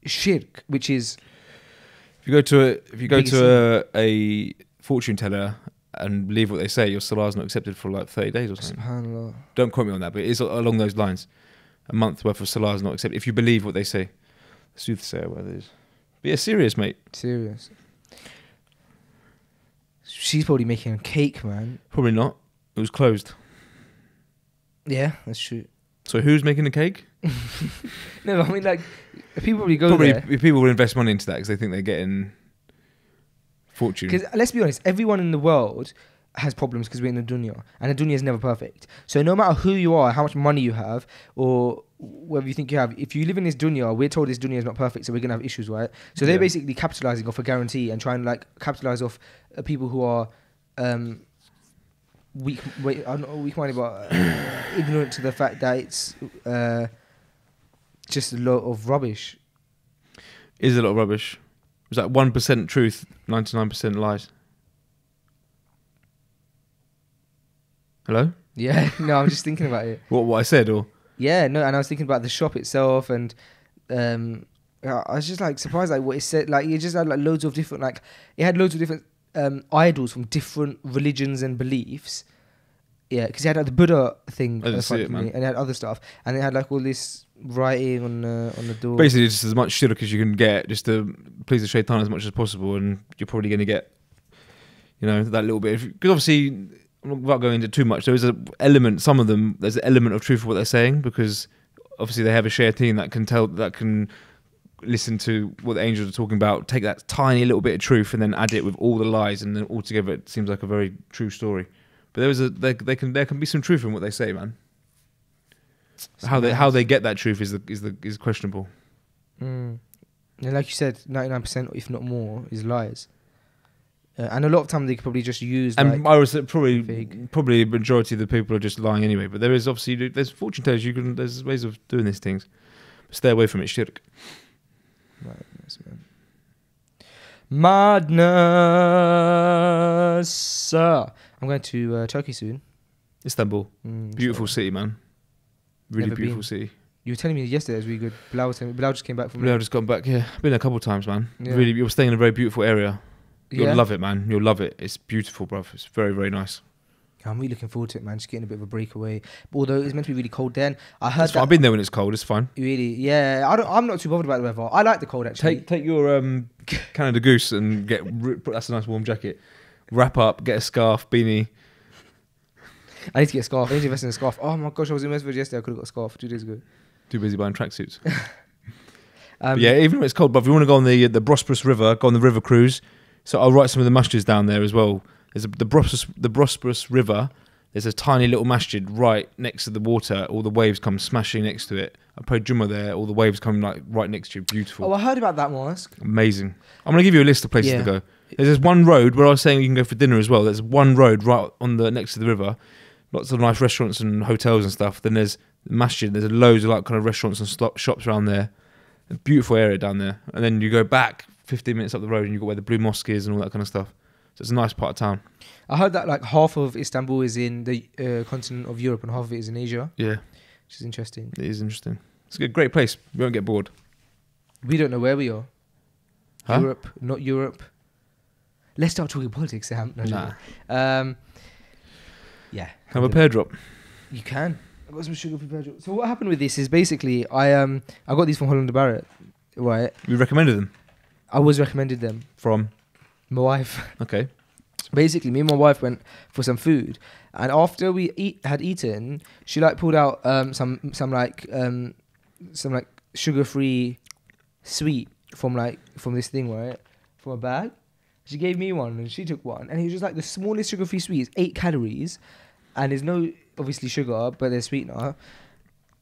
S1: shirk, which is
S2: if you go to a fortune teller and believe what they say, your salah is not accepted for like 30 days or something.
S1: SubhanAllah.
S2: Don't quote me on that, but it is along those lines. A month worth of salah is not accepted if you believe what they say. Soothsayer, whatever it is. But yeah, serious, mate.
S1: Serious. She's probably making a cake, man.
S2: Probably not. It was closed.
S1: Yeah, that's true.
S2: So who's making the cake?
S1: No, I mean, like, people probably go there.
S2: People will invest money into that because they think they're getting fortune.
S1: Because let's be honest, everyone in the world has problems because we're in the dunya, and the dunya is never perfect. So no matter who you are, how much money you have, or whatever you think you have, if you live in this dunya, we're told this dunya is not perfect, so we're gonna have issues, right? So they're basically capitalizing off a guarantee and trying to like capitalize off people who are weak-minded, but ignorant to the fact that it's just a lot of rubbish.
S2: Is a lot of rubbish. It was like 1% truth, 99% lies. Hello?
S1: Yeah, no, I'm just thinking about it.
S2: What I said, or?
S1: Yeah, no, and I was thinking about the shop itself, and I was just like surprised, like what it said. Like it just had like loads of different, like it had loads of different idols from different religions and beliefs. Yeah, because it had like the Buddha thing,
S2: I didn't see it, man.
S1: and it had other stuff, and it had like all this writing on the door.
S2: Basically, just as much shirk as you can get, just to please the shaitan as much as possible, and you're probably going to get, that little bit. Because obviously, without going into too much, there is an element. Some of them, there's an element of truth of what they're saying, because obviously they have a shayateen that can listen to what the angels are talking about, take that tiny little bit of truth, and then add it with all the lies, and then altogether it seems like a very true story. But there can be some truth in what they say, man. How they get that truth is questionable.
S1: And like you said, 99%, if not more, is lies. And a lot of time they could probably just use.
S2: And I was probably a majority of the people are just lying anyway. But there's fortune tellers. There's ways of doing these things. But stay away from it, shirk.
S1: Madness, man. Madness. I'm going to Turkey soon.
S2: Istanbul, beautiful city, man. Really beautiful city. You
S1: were telling me yesterday it was really good. Bilal just came back from.
S2: Bilal just got back. Yeah, I've been a couple of times, man.
S1: Yeah.
S2: Really, you're staying in a very beautiful area. You'll
S1: Yeah.
S2: love it, man. You'll love it. It's beautiful, bruv. It's very, very nice.
S1: I'm really looking forward to it, man. Just getting a bit of a breakaway. Although it's meant to be really cold then. I heard that.
S2: I've been there when it's cold. It's fine.
S1: Really, yeah. I'm not too bothered about the weather. I like the cold actually.
S2: Take your Canada Goose and that's a nice warm jacket. Wrap up, get a scarf, beanie.
S1: I need to get a scarf. I need to invest in a scarf. Oh my gosh, I was in Westwood yesterday. I could have got a scarf 2 days ago.
S2: Too busy buying tracksuits. Yeah, even when it's cold, but if you want to go on the Bosporus River, go on the river cruise. So I'll write some of the masjids down there as well. There's the Bosporus River. There's a tiny little masjid right next to the water. All the waves come smashing next to it. I prayed Jummah there. All the waves come like right next to you. Beautiful.
S1: Oh, I heard about that mosque.
S2: Amazing. I'm going to give you a list of places to go. There's one road where I was saying you can go for dinner as well. There's one road right on the next to the river. Lots of nice restaurants and hotels and stuff. Then there's the masjid. There's loads of like kind of restaurants and shops around there. A beautiful area down there. And then you go back 15 minutes up the road and you've got where the Blue Mosque is and all that kind of stuff. So it's a nice part of town.
S1: I heard that like half of Istanbul is in the continent of Europe and half of it is in Asia.
S2: Yeah.
S1: Which is interesting.
S2: It is interesting. It's a great place. We won't get bored.
S1: We don't know where we are.
S2: Huh?
S1: Europe, not Europe. Let's start talking politics, Sam. No,
S2: Nah.
S1: Yeah.
S2: Have a pear drop.
S1: You can. I got some sugar-free pear drop. So what happened with this is basically I got these from Holland Barrett, right?
S2: We recommended them.
S1: I was recommended them.
S2: From?
S1: My wife.
S2: Okay.
S1: Basically, me and my wife went for some food, and after we had eaten, she like pulled out some sugar-free sweet from this thing, right? From a bag. She gave me one, and she took one, and it was just like the smallest sugar-free sweet. It's 8 calories, and there's no obviously sugar, but there's sweetener.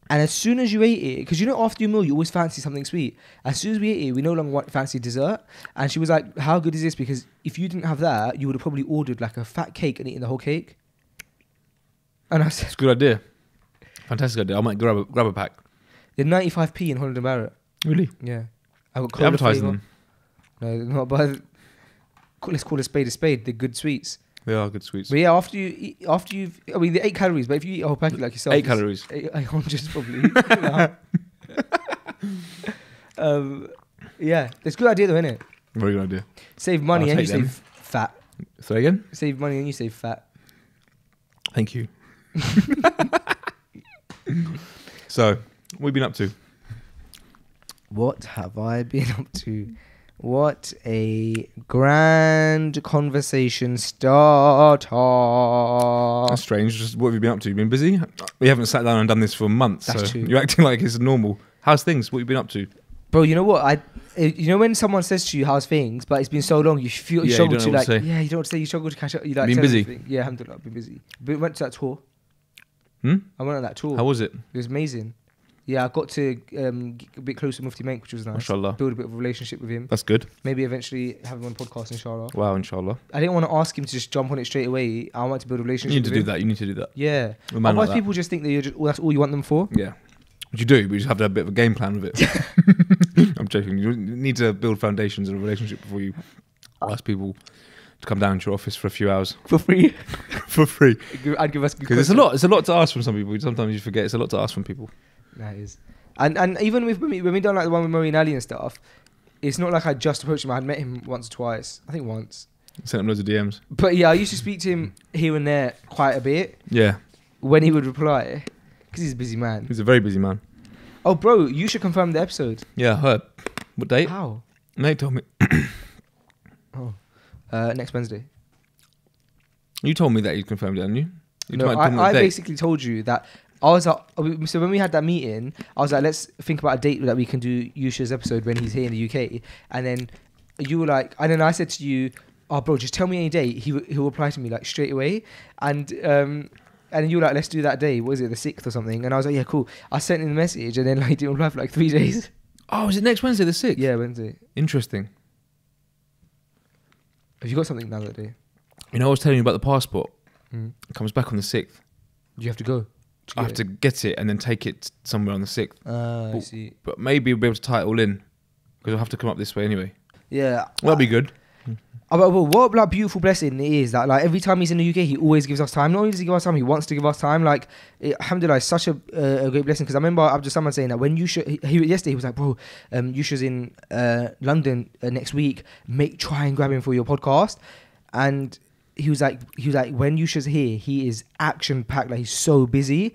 S1: And as soon as you ate it, because you know after your meal you always fancy something sweet. As soon as we ate it, we no longer fancy dessert. And she was like, "How good is this? Because if you didn't have that, you would have probably ordered like a fat cake and eaten the whole cake." And I said,
S2: It's a good idea. Fantastic idea. I might grab a pack.
S1: "They're 95p in Holland and Barrett."
S2: Really?
S1: Yeah, I got
S2: They're advertising them.
S1: No, not but let's call a spade. They're good sweets.
S2: They are good sweets.
S1: But yeah, after you've, I mean, they're 8 calories. But if you eat a whole packet like yourself,
S2: 8 calories.
S1: 800 probably. Yeah, it's a good idea though, isn't it?
S2: Very good idea.
S1: Save money
S2: I'll
S1: and you
S2: take them.
S1: save fat.
S2: Say again?
S1: Save money and you save fat.
S2: Thank you. So, what have you been up to?
S1: What have I been up to? What a grand conversation starter.
S2: That's strange. Just what have you been up to? You been busy? We haven't sat down and done this for months.
S1: That's
S2: so
S1: true.
S2: You're acting like it's normal. How's things? What have you been up to?
S1: Bro, you know what? You know when someone says to you, "How's things?" But it's been so long, you feel you
S2: Yeah,
S1: struggle
S2: you don't know
S1: to
S2: what
S1: like.
S2: to say.
S1: Yeah, you don't want to say. You struggle to catch up. You like
S2: Been
S1: tell
S2: busy?
S1: everything. Yeah, alhamdulillah, I've been busy. But went to that tour.
S2: Hmm?
S1: I went on that tour.
S2: How was it?
S1: It was amazing. Yeah, I got to get a bit closer to Mufti Menk, which was nice.
S2: Mashallah.
S1: Build a bit of a relationship with him.
S2: That's good.
S1: Maybe eventually have him on the podcast, inshallah.
S2: Wow, inshallah.
S1: I didn't want to ask him to just jump on it straight away. I want to build a relationship
S2: You need to
S1: with
S2: do
S1: him.
S2: that. You need to do that.
S1: Yeah.
S2: A man
S1: Otherwise,
S2: like that.
S1: people just think that that's all you want them for.
S2: Yeah. Which you do, but you just have to have a bit of a game plan with it. I'm joking. You need to build foundations of a relationship before you ask people to come down to your office for a few hours.
S1: For free.
S2: For free.
S1: I'd give us good
S2: Because it's a lot to ask from some people. Sometimes you forget it's a lot to ask from people.
S1: That is. And even with when we done like the one with Murray and Ali and stuff, it's not like I just approached him. I had met him once or twice. I think once.
S2: Sent him loads of DMs.
S1: But yeah, I used to speak to him here and there quite a bit
S2: Yeah.
S1: when he would reply. Because he's a busy man.
S2: He's a very busy man.
S1: Oh, bro, you should confirm the episode.
S2: Yeah, I heard. What date?
S1: How?
S2: Nate told me.
S1: Oh. Next Wednesday.
S2: You told me that you confirmed it, didn't you? You
S1: No,
S2: told me the
S1: I
S2: date.
S1: basically told you that I was like, so when we had that meeting, I was like, let's think about a date that we can do Yusha's episode when he's here in the UK. And then you were like, and then I said to you, "Oh, bro, just tell me any date." He'll reply to me like straight away. And you were like, "Let's do that day." What is it, the 6th or something? And I was like, "Yeah, cool." I sent him a message, and then like he didn't reply for like 3 days.
S2: Oh, is it next Wednesday, the 6th?
S1: Yeah, Wednesday.
S2: Interesting.
S1: Have you got something now that day?
S2: You know, I was telling you about the passport.
S1: Mm.
S2: It comes back on the 6th.
S1: Do you have to go?
S2: I have to get it and then take it somewhere on the 6th.
S1: I
S2: But-
S1: see.
S2: But maybe we'll be able to tie it all in. Because I'll have to come up this way anyway.
S1: Yeah.
S2: Well, that'd be good.
S1: Well, what like beautiful blessing it is that like every time he's in the UK, he always gives us time. Not only does he give us time, he wants to give us time. Like, alhamdulillah, it's such a great blessing. Because I remember Abdul Samad saying that when Yusha, yesterday he was like, "Bro, Yusha's in London next week. Try and grab him for your podcast." And he was like, when you should hear, he is action packed. Like he's so busy.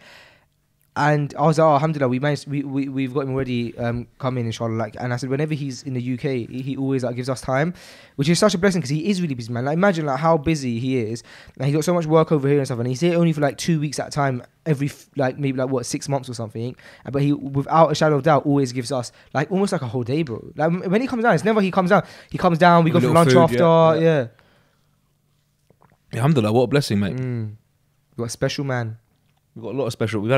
S1: And I was like, oh, alhamdulillah, we've got him already coming, inshallah. Like, and I said, whenever he's in the UK, he always like gives us time, which is such a blessing because he is really busy, man. Like, imagine like how busy he is. Like, he got so much work over here and stuff, and he's here only for like 2 weeks at a time, maybe 6 months or something. But he, without a shadow of doubt, always gives us like almost like a whole day, bro. Like when he comes down, it's never he comes down. He comes down, we go for lunch
S2: food,
S1: after, yeah.
S2: Alhamdulillah, what a blessing, mate.
S1: We got a special man.
S2: We've had a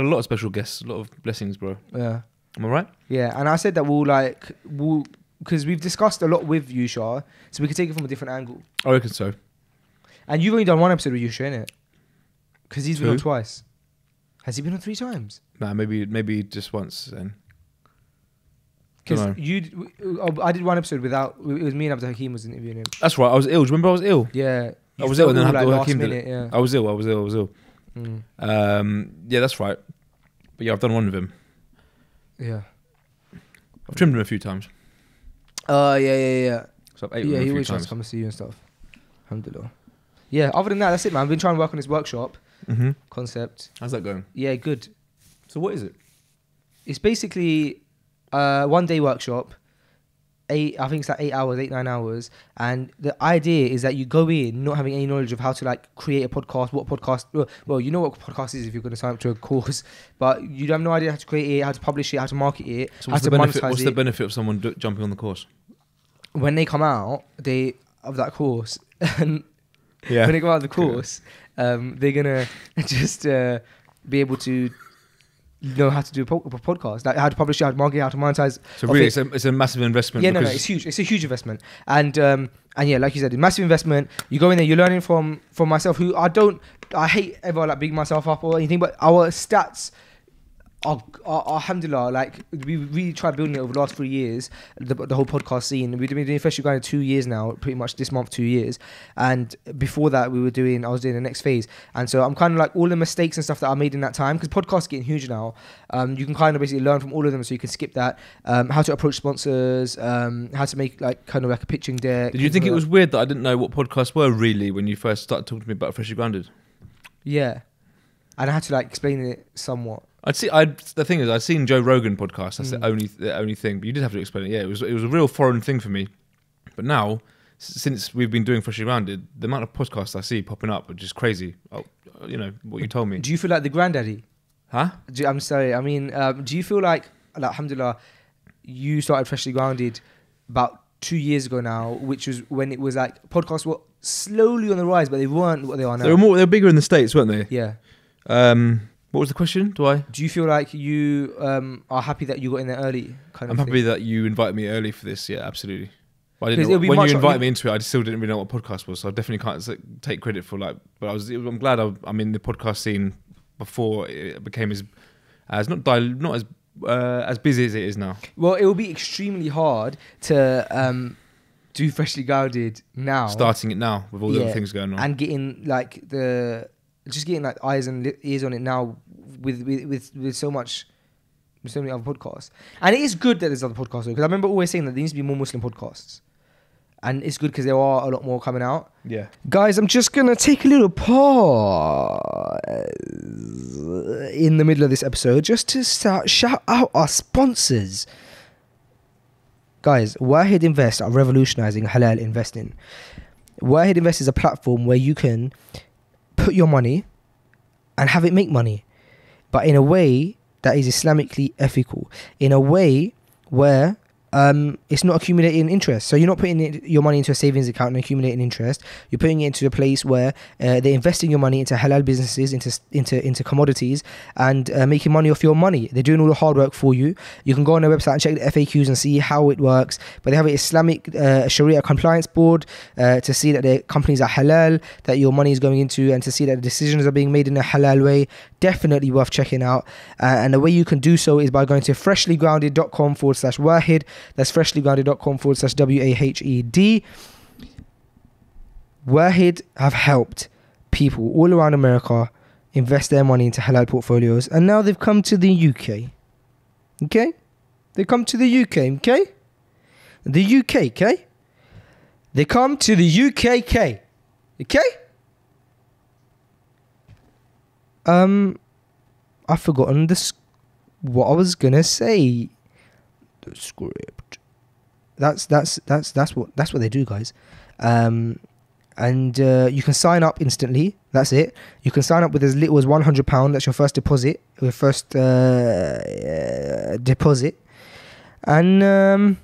S2: lot of special guests, a lot of blessings, bro.
S1: Yeah.
S2: Am I right?
S1: Yeah, and I said that because we've discussed a lot with Yusha, so we could take it from a different angle.
S2: I reckon so.
S1: And you've only done one episode with Yusha, innit? Because he's been on
S2: 2.
S1: twice. Has he been on 3 times?
S2: Nah, maybe just once then.
S1: Because
S2: Dunno.
S1: I did one episode without. It was me and Abdul Hakim was interviewing him.
S2: That's right. I was ill. Do you remember I was ill?
S1: Yeah.
S2: I was ill, and then Abdul
S1: last
S2: Hakim did
S1: minute,
S2: it.
S1: yeah.
S2: I was ill. Yeah, that's right. But yeah, I've done one with him.
S1: Yeah.
S2: I've trimmed him a few times.
S1: Yeah.
S2: So I've ate with him
S1: Yeah,
S2: a
S1: he
S2: few
S1: always tries
S2: times.
S1: to come and see you and stuff. Alhamdulillah. Yeah, other than that, that's it, man. I've been trying to work on this workshop concept.
S2: How's that going?
S1: Yeah, good.
S2: So what is it?
S1: It's basically a 1-day workshop. I think it's like 8-9 hours. And the idea is that you go in not having any knowledge of how to like create a podcast, well, you know what podcast is if you're going to sign up to a course, but you have no idea how to create it, how to publish it, how to market it,
S2: So
S1: how to monetize
S2: what's
S1: it.
S2: the benefit of someone jumping on the course?
S1: When they come out of that course, and
S2: Yeah.
S1: when they come out of the course, they're gonna just be able to know how to do a podcast, like how to publish it, how to market it, how to monetize.
S2: So really, it's a massive investment.
S1: Yeah, no, it's huge. It's a huge investment, and yeah, like you said, it's a massive investment. You go in there, you're learning from myself, who I hate ever like bigging myself up or anything, but our stats are alhamdulillah, like we really tried building it over the last 3 years, the whole podcast scene. We've been doing Freshly Grounded 2 years now, pretty much this month 2 years, and before that I was doing the next phase. And so I'm kind of like all the mistakes and stuff that I made in that time, because podcasts are getting huge now, you can kind of basically learn from all of them, so you can skip that, how to approach sponsors, how to make like kind of like a pitching deck.
S2: Did you think it was weird that I didn't know what podcasts were really when you first started talking to me about Freshly Grounded?
S1: Yeah, and I had to like explain it somewhat.
S2: The thing is, I'd seen Joe Rogan podcast. That's the only thing. But you did have to explain it. Yeah, it was a real foreign thing for me. But now, since we've been doing Freshly Rounded, the amount of podcasts I see popping up are just crazy. Oh, you know what you told me.
S1: Do you feel like the granddaddy?
S2: Huh?
S1: I'm sorry. I mean, do you feel like alhamdulillah, you started Freshly Grounded about 2 years ago now, which was when it was like podcasts were slowly on the rise, but they weren't what they are now.
S2: They were bigger in the States, weren't they?
S1: Yeah.
S2: What was the question? Do
S1: you feel like you are happy that you got in there early?
S2: I'm happy that you invited me early for this. Yeah, absolutely. But I didn't
S1: 'Cause
S2: know,
S1: it'll be
S2: when
S1: much
S2: you
S1: like-
S2: invited me into it, I still didn't really know what podcast was, so I definitely can't take credit for like. But I'm glad I'm in the podcast scene before it became as not as busy as it is now.
S1: Well, it will be extremely hard to do Freshly Grounded now.
S2: Starting it now with all the other things going on.
S1: And getting like getting like eyes and ears on it now with so many other podcasts. And it is good that there's other podcasts, because I remember always saying that there needs to be more Muslim podcasts. And it's good because there are a lot more coming out.
S2: Yeah.
S1: Guys, I'm just going to take a little pause in the middle of this episode just to shout out our sponsors. Guys, Wahid Invest are revolutionizing halal investing. Wahid Invest is a platform where you can put your money and have it make money, but in a way that is Islamically ethical, in a way where it's not accumulating interest. So you're not putting your money into a savings account and accumulating interest. You're putting it into a place where they're investing your money into halal businesses, into commodities, and making money off your money. They're doing all the hard work for you. You can go on their website and check the FAQs and see how it works. But they have an Islamic Sharia compliance board to see that their companies are halal, that your money is going into, and to see that the decisions are being made in a halal way. Definitely worth checking out. And the way you can do so is by going to freshlygrounded.com/Wahid. That's freshlygrounded.com/WAHED. Wahid have helped people all around America invest their money into halal portfolios, and now they've come to the UK. Okay? They come to the UK, okay? The UK, okay? They come to the UKK. Okay? I've forgotten what I was gonna say. The script. That's what they do, guys. And you can sign up instantly. That's it. You can sign up with as little as £100. That's your first deposit. Your first deposit, and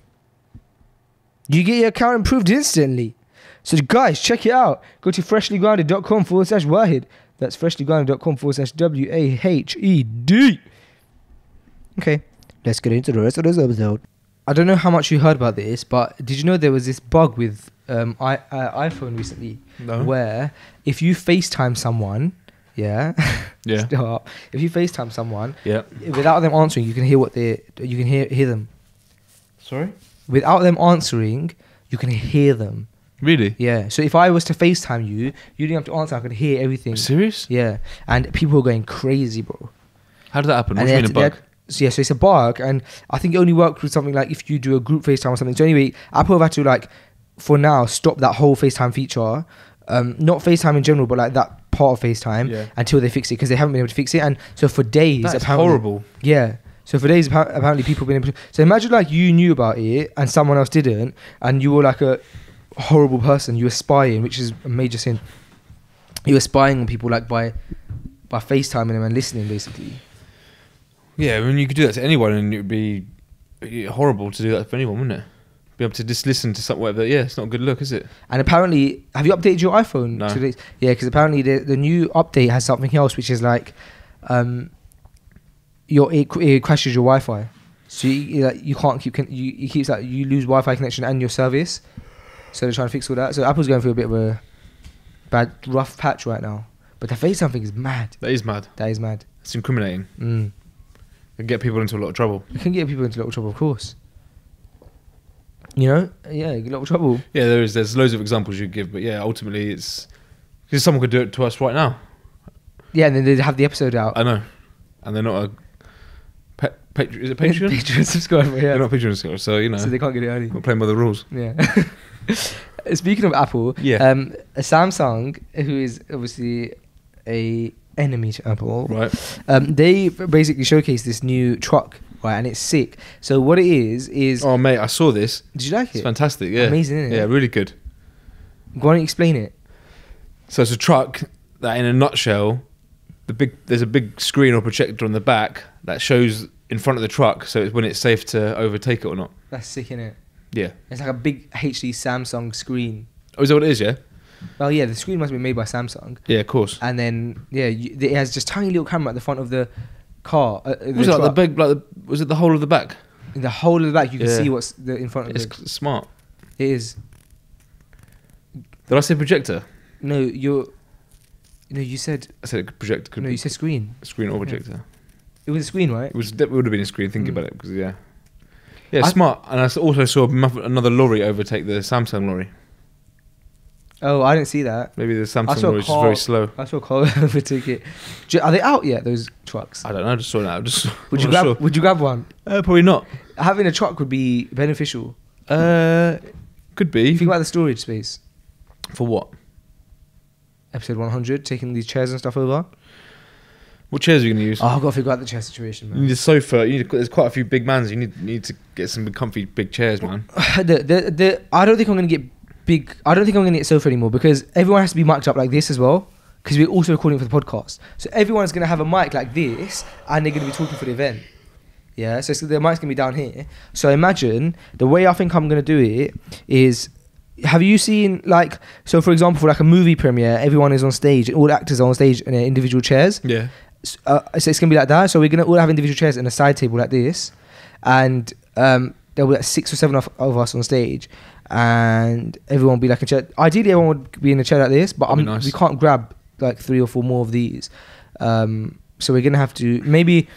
S1: you get your account improved instantly. So guys, check it out. Go to freshlygrounded.com/Wahed. That's freshlygrounded.com/WAHED. Okay, let's get into the rest of this episode. I don't know how much you heard about this, but did you know there was this bug with iPhone recently?
S2: No.
S1: Where if you FaceTime someone,
S2: Yeah.
S1: stop. If you FaceTime someone,
S2: Yeah.
S1: without them answering, you can hear you can hear them.
S2: Sorry?
S1: Without them answering, you can hear them.
S2: Really?
S1: Yeah. So if I was to FaceTime you, you didn't have to answer. I could hear everything.
S2: Serious?
S1: Yeah. And people were going crazy, bro.
S2: How did that happen? What
S1: And
S2: do you
S1: they
S2: mean a
S1: had-
S2: bug?
S1: So yeah, so it's a bug, and I think it only worked with something like if you do a group FaceTime or something. So anyway, Apple have had to for now stop that whole FaceTime feature, not FaceTime in general, but like that part of FaceTime until they fix it, because they haven't been able to fix it. And so for days,
S2: That's
S1: apparently,
S2: horrible.
S1: Yeah. So for days, apparently people have been able to. So imagine you knew about it and someone else didn't, and you were like a horrible person. You were spying, which is a major sin. You were spying on people by FaceTiming them and listening, basically.
S2: Yeah, I mean, you could do that to anyone, and it would be horrible to do that for anyone, wouldn't it? Be able to just listen to something whatever. Yeah, it's not a good look, is it?
S1: And apparently, have you updated your iPhone?
S2: No.
S1: Today? Yeah, because apparently the new update has something else, which is it crashes your Wi-Fi, so you can't keep you lose Wi-Fi connection and your service. So they're trying to fix all that. So Apple's going through a bit of a rough patch right now. But the FaceTime thing is mad.
S2: That is mad.
S1: That is mad.
S2: It's incriminating.
S1: Mm.
S2: It can get people into a lot of trouble.
S1: It can get people into a lot of trouble, of course. Yeah, a lot of trouble.
S2: Yeah, there's loads of examples you could give, but yeah, ultimately it's because someone could do it to us right now.
S1: Yeah, and then they'd have the episode out.
S2: I know, and they're not a is it Patreon?
S1: Patreon subscriber, yeah.
S2: They're not Patreon subscribers, so you know.
S1: So they can't get it early.
S2: Not playing by the rules.
S1: Yeah. Speaking of Apple, Samsung, who is obviously a enemy to Apple,
S2: Right.
S1: They basically showcased this new truck, right, and it's sick. So what it is
S2: Oh mate, I saw this.
S1: did you like
S2: It's
S1: it?
S2: fantastic. Yeah.
S1: Amazing, isn't it?
S2: Yeah, really good.
S1: Why don't you explain it?
S2: So it's a truck that, in a nutshell, there's a big screen or projector on the back that shows in front of the truck, so it's when it's safe to overtake it or not.
S1: That's sick, innit?
S2: Yeah.
S1: It's like a big HD Samsung screen.
S2: Oh, is that what it is? Yeah.
S1: Well, yeah, the screen must be made by Samsung,
S2: Yeah, of course.
S1: and then it has just tiny little camera at the front of the car.
S2: Was it like the big, was it the whole of the back?
S1: in the whole of the back? You can
S2: Yeah.
S1: see what's in front of
S2: It's
S1: it.
S2: smart.
S1: It is.
S2: Did I say projector?
S1: No, you said
S2: I said projector. Could
S1: no.
S2: be
S1: You said screen.
S2: screen or projector.
S1: It was a screen, right?
S2: It would have been a screen. Thinking about it, because yeah,
S1: I-
S2: smart. And I also saw another lorry overtake the Samsung lorry.
S1: Oh, I didn't see that.
S2: Maybe the
S1: saw
S2: Samsung
S1: a
S2: lorry is just
S1: car-
S2: very slow.
S1: I saw a car overtake it. Are they out yet? Those trucks?
S2: I don't know. I just saw that.
S1: Would you
S2: I'm
S1: grab?
S2: not sure.
S1: Would you grab one?
S2: Probably not.
S1: Having a truck would be beneficial.
S2: Could be.
S1: Think about the storage space.
S2: For what?
S1: Episode 100, taking these chairs and stuff over.
S2: What chairs are you going to use?
S1: Oh, I've got to figure out the chair situation,
S2: You
S1: man.
S2: need a sofa. There's quite a few big mans. You need to get some comfy big chairs, man.
S1: I don't think I'm going to get big. I don't think I'm going to get a sofa anymore, because everyone has to be mic'd up like this as well, because we're also recording for the podcast. So everyone's going to have a mic like this, and they're going to be talking for the event. Yeah, so the mic's going to be down here. So imagine the way I think I'm going to do it is. Have you seen, so for example, for a movie premiere, everyone is on stage, and all the actors are on stage in their individual chairs.
S2: Yeah.
S1: So it's going to be like that. So we're going to all have individual chairs and a side table like this. And there'll be 6 or 7 of us on stage. And everyone will be like a chair. Ideally, everyone would be in a chair like this, but
S2: Nice.
S1: we can't grab 3 or 4 more of these. So we're going to have to, maybe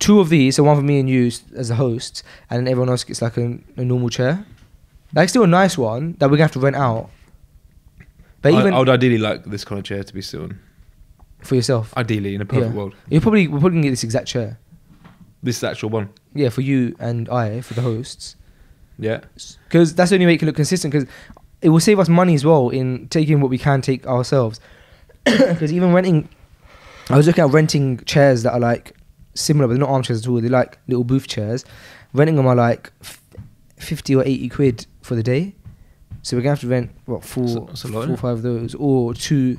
S1: 2 of these, so one for me and you as the hosts, and then everyone else gets a normal chair. Still a nice one that we're going to have to rent out. But
S2: I would ideally like this kind of chair to be still on.
S1: For yourself.
S2: Ideally, in a perfect world.
S1: We're probably going to get this exact chair.
S2: This is the actual one.
S1: Yeah, for you and I, for the hosts.
S2: Yeah.
S1: Because that's the only way it can look consistent, because it will save us money as well in taking what we can take ourselves. Because even renting I was looking at renting chairs that are like similar, but they're not armchairs at all. They're like little booth chairs. Renting them are like 50 or 80 quid for the day. So we're gonna have to rent four or 5 of those, or 2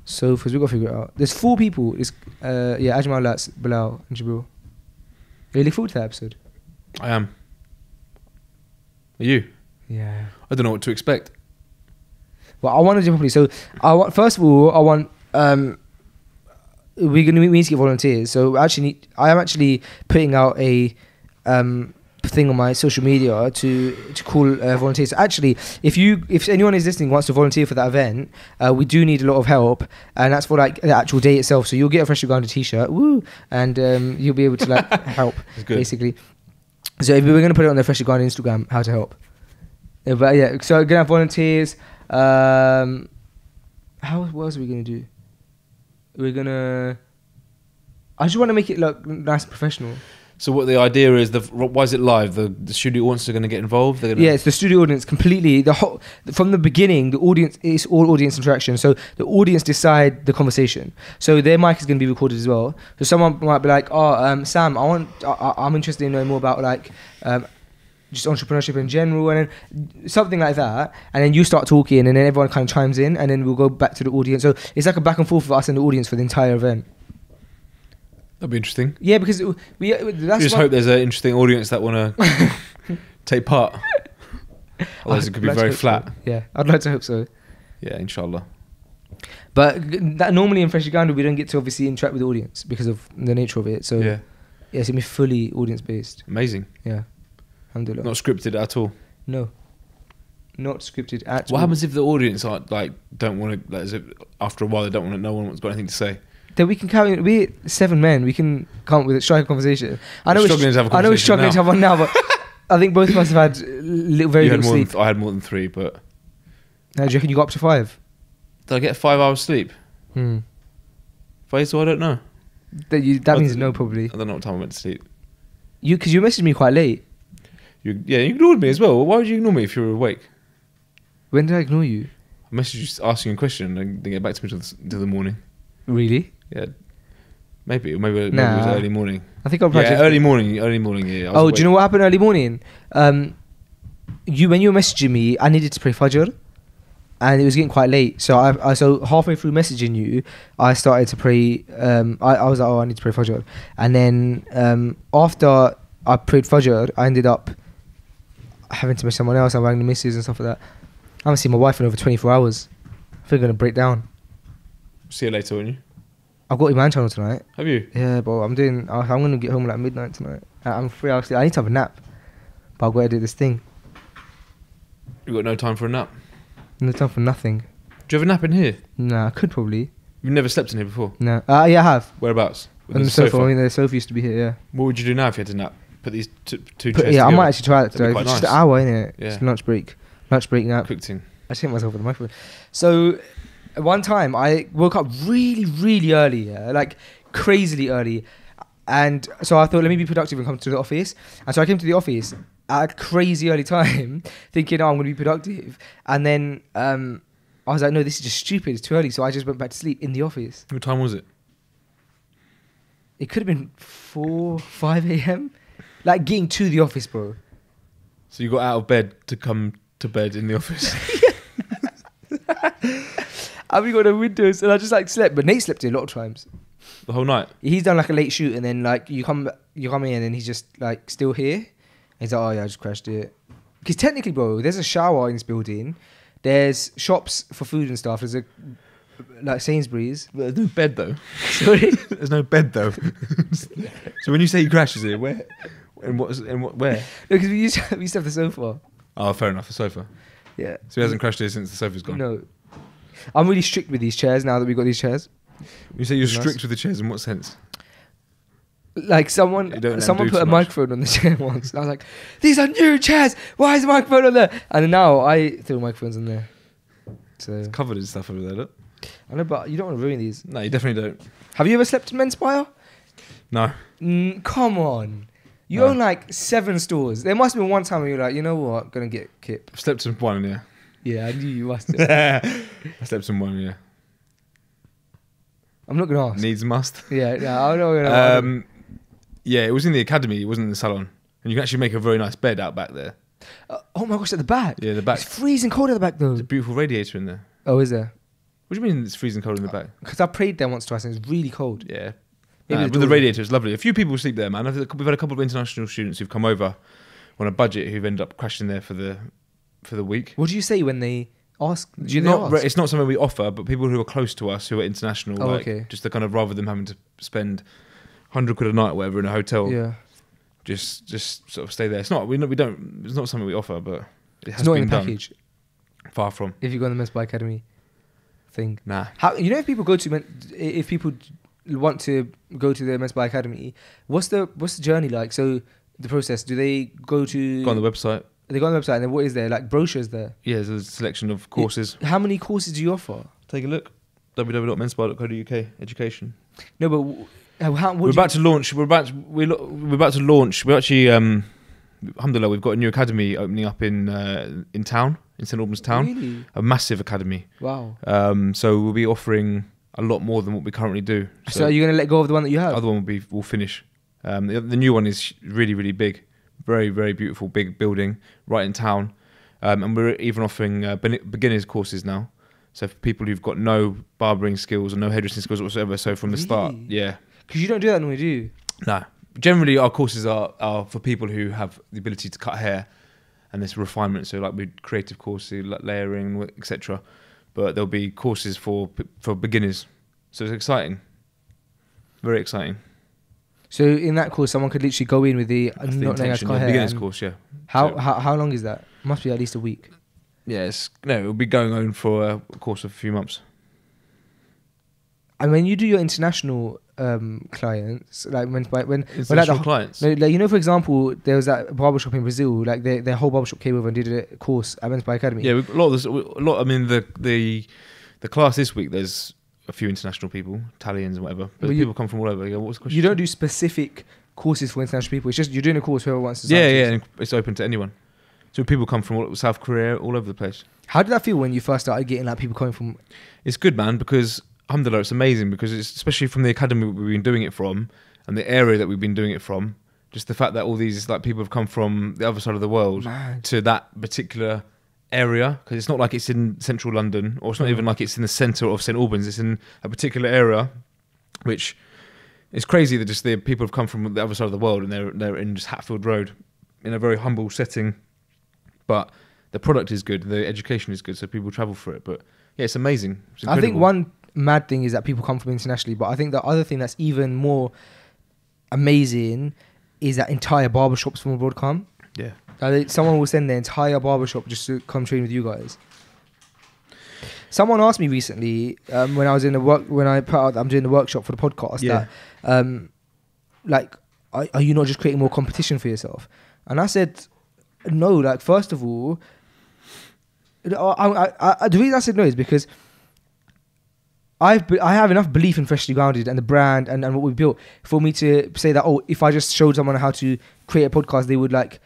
S1: sofas. We gotta figure it out. There's 4 people. It's Ajmal, Lats, Bilal, and Jibril. Are you looking forward to that episode?
S2: I am. Are you?
S1: Yeah.
S2: I don't know what to expect.
S1: Well, I want to do properly. So first of all, I want we need to get volunteers. So I am actually putting out a thing on my social media to call volunteers. Actually, if anyone is listening wants to volunteer for that event, we do need a lot of help, and that's for like the actual day itself. So you'll get a Freshly Grounded t-shirt, woo, and you'll be able to like help basically. So if we're gonna put it on the Freshly Grounded Instagram, how to help. But yeah, so we're gonna have volunteers. What else are we gonna do? I just want to make it look nice and professional.
S2: So what the idea is, why is it live? The studio audience are going to get involved?
S1: Yeah, it's the studio audience completely. From the beginning, the audience is all audience interaction. So the audience decide the conversation. So their mic is going to be recorded as well. So someone might be like, Sam, I'm interested in knowing more about like just entrepreneurship in general, and then something like that. And then you start talking, and then everyone kind of chimes in, and then we'll go back to the audience. So it's like a back and forth for us and the audience for the entire event.
S2: That'd be interesting.
S1: Yeah, because we
S2: just hope there's an interesting audience that want to take part. Otherwise, it could be very flat.
S1: So. Yeah, I'd like to hope so.
S2: Yeah, inshallah.
S1: But that normally in Freshly Grounded, we don't get to obviously interact with the audience because of the nature of it. So yeah, it's gonna be fully audience based.
S2: Amazing.
S1: Yeah, alhamdulillah.
S2: Not scripted at all.
S1: No, not scripted at all.
S2: What happens if the audience are like don't want to? Like, as if after a while they don't want to. No one's got anything to say.
S1: Then we can carry. We're 7 men. We can come up with a strike conversation. I know we're struggling to have one now, but I think both of us have had very little sleep.
S2: I had more than 3, but.
S1: Now, do you reckon you got up to 5?
S2: Did I get 5 hours sleep? Faisal, I don't know.
S1: That means no, probably.
S2: I don't know what time I went to sleep.
S1: Because you messaged me quite late.
S2: You ignored me as well. Why would you ignore me if you were awake?
S1: When did I ignore you?
S2: I messaged you asking a question and didn't get back to me until the morning.
S1: Really?
S2: Yeah. Maybe it was early morning.
S1: I think I'll
S2: early morning, yeah.
S1: Do you know what happened early morning? When you were messaging me, I needed to pray Fajr, and it was getting quite late. So so halfway through messaging you, I started to pray. I was like, I need to pray Fajr, and then after I prayed Fajr, I ended up having to message someone else. I rang the missus and stuff like that. I haven't seen my wife in over 24 hours. I think I'm gonna break down.
S2: See you later, won't you?
S1: I've got Iman channel tonight.
S2: Have you?
S1: Yeah, but I'm gonna get home like midnight tonight. I'm free. I need to have a nap, but I've got to do this thing.
S2: You got no time for a nap?
S1: No time for nothing.
S2: Do you have a nap in here?
S1: Nah, I could probably.
S2: You've never slept in here before?
S1: No. Yeah, I have.
S2: Whereabouts?
S1: On the sofa. I mean, the sofa used to be here. Yeah.
S2: What would you do now if you had to nap? Put these two chairs together?
S1: I might actually try that today.
S2: It's
S1: just an hour, innit?
S2: Yeah.
S1: Just lunch break nap.
S2: Quick thing.
S1: I just hit myself with the microphone. So, one time I woke up really, really early, like crazily early, and so I thought, let me be productive and come to the office. And so I came to the office at a crazy early time, thinking, I'm going to be productive. And then I was like, no, this is just stupid. It's too early. So I just went back to sleep in the office.
S2: What time was it?
S1: It could have been 4, 5 a.m. Like getting to the office, bro.
S2: So you got out of bed to come to bed in the office?
S1: I've got the windows and I just like slept, but Nate slept in a lot of times.
S2: The whole night?
S1: He's done like a late shoot, and then like you come in and he's just like still here. And he's like, oh yeah, I just crashed it. Because technically, bro, there's a shower in this building. There's shops for food and stuff. There's a like Sainsbury's.
S2: There's no bed though.
S1: Sorry,
S2: there's no bed though. So when you say he crashes here, where? Where?
S1: Because we used to have the sofa.
S2: Oh, fair enough, the sofa.
S1: Yeah.
S2: So he hasn't crashed here since the sofa's gone.
S1: No. I'm really strict with these chairs now that we've got these chairs.
S2: You say you're strict with the chairs in what sense?
S1: Like someone put a microphone on the chair once. And I was like, these are new chairs. Why is the microphone on there? And now I throw microphones in there. So
S2: it's covered in stuff over there, look.
S1: I know, but you don't want to ruin these.
S2: No, you definitely don't.
S1: Have you ever slept in Menspire?
S2: No.
S1: Come on. You own like 7 stores. There must have been one time where you're like, you know what, gonna get Kip.
S2: I've slept in one, yeah.
S1: Yeah, I knew you must have.
S2: I slept in one, yeah.
S1: I'm not gonna ask.
S2: Needs must.
S1: Yeah, I'm not gonna ask.
S2: Yeah, it was in the academy. It wasn't in the salon, and you can actually make a very nice bed out back there.
S1: Oh my gosh, at the back.
S2: Yeah, the back.
S1: It's freezing cold at the back though.
S2: There's a beautiful radiator in there.
S1: Oh, is there?
S2: What do you mean it's freezing cold in the back?
S1: Because I prayed there once, twice, and it's really cold.
S2: Yeah.
S1: Maybe
S2: With the radiator, it's lovely. A few people sleep there, man. We've had a couple of international students who've come over on a budget who've ended up crashing there for the week.
S1: What do you say when they ask? Do they ask?
S2: It's not something we offer, but people who are close to us, who are international,
S1: Oh,
S2: like,
S1: okay.
S2: just to kind of rather than having to spend 100 quid a night or whatever in a hotel,
S1: Yeah.
S2: just sort of stay there. It's not it's not something we offer, but it has
S1: It's not
S2: been
S1: in the
S2: done.
S1: package.
S2: Far from.
S1: If you go on the Men's Bike Academy thing.
S2: Nah.
S1: How, you know, if people want to go to the Men's Bike Academy, what's the journey like? So the process, do they go on
S2: the website.
S1: They go on the website, and then what is there? Like brochures there?
S2: Yeah, there's a selection of courses.
S1: How many courses do you offer?
S2: Take a look. www.mensbike.co.uk education.
S1: No, but
S2: We're about to launch. We're about to launch. We're actually, alhamdulillah, we've got a new academy opening up in town, in St Albans town.
S1: Really?
S2: A massive academy.
S1: Wow.
S2: So we'll be offering a lot more than what we currently do.
S1: So are you going to let go of the one that you
S2: The
S1: have?
S2: other one will finish. The new one is really, really big. Very, very beautiful, big building right in town. And we're even offering beginners courses now. So for people who've got no barbering skills or no hairdressing skills whatsoever, so from the start,
S1: Really?
S2: yeah.
S1: Because you don't do that normally, do you?
S2: No. Generally, our courses are for people who have the ability to cut hair and there's refinement. So like with creative courses, like layering, etc. But there'll be courses for beginners. So it's exciting. Very exciting.
S1: So in that course, someone could literally go in with the
S2: That's the
S1: not knowing how to
S2: intention.
S1: cut
S2: Yeah,
S1: hair.
S2: beginners
S1: and
S2: course, yeah.
S1: How long is that? Must be at least a week.
S2: Yeah, it'll be going on for a course of a few months.
S1: And when you do your international clients, like when
S2: International clients.
S1: No, like, you know, for example, there was that barbershop in Brazil. Like their whole barbershop came over and did a course at Men's Bike Academy.
S2: Yeah, a lot. I mean, the class this week, there's a few international people, Italians and whatever. But people come from all over. Yeah, what's the question?
S1: You don't do specific courses for international people. It's just you're doing a course whoever wants to.
S2: Yeah, and it's open to anyone. So people come from South Korea, all over the place.
S1: How did that feel when you first started getting like people coming from?
S2: It's good, man, because alhamdulillah, it's amazing because it's especially from the academy we've been doing it from and the area that we've been doing it from. Just the fact that all these like people have come from the other side of the world to that particular area, because it's not like it's in central London, or it's not even like it's in the centre of St Albans. It's in a particular area, which is crazy that just the people have come from the other side of the world and they're in just Hatfield Road in a very humble setting. But the product is good, the education is good, so people travel for it. But yeah, it's amazing. It's
S1: I think
S2: incredible.
S1: one mad thing is that people come from internationally, but I think the other thing that's even more amazing is that entire barbershops from abroad come.
S2: Yeah.
S1: Someone will send their entire barbershop just to come train with you guys. Someone asked me recently when I was in when I put out that I'm doing the workshop for the podcast, that like, are you not just creating more competition for yourself? And I said, no. Like, first of all, the reason I said no is because I have enough belief in Freshly Grounded and the brand and what we've built for me to say that, oh, if I just showed someone how to create a podcast, they would like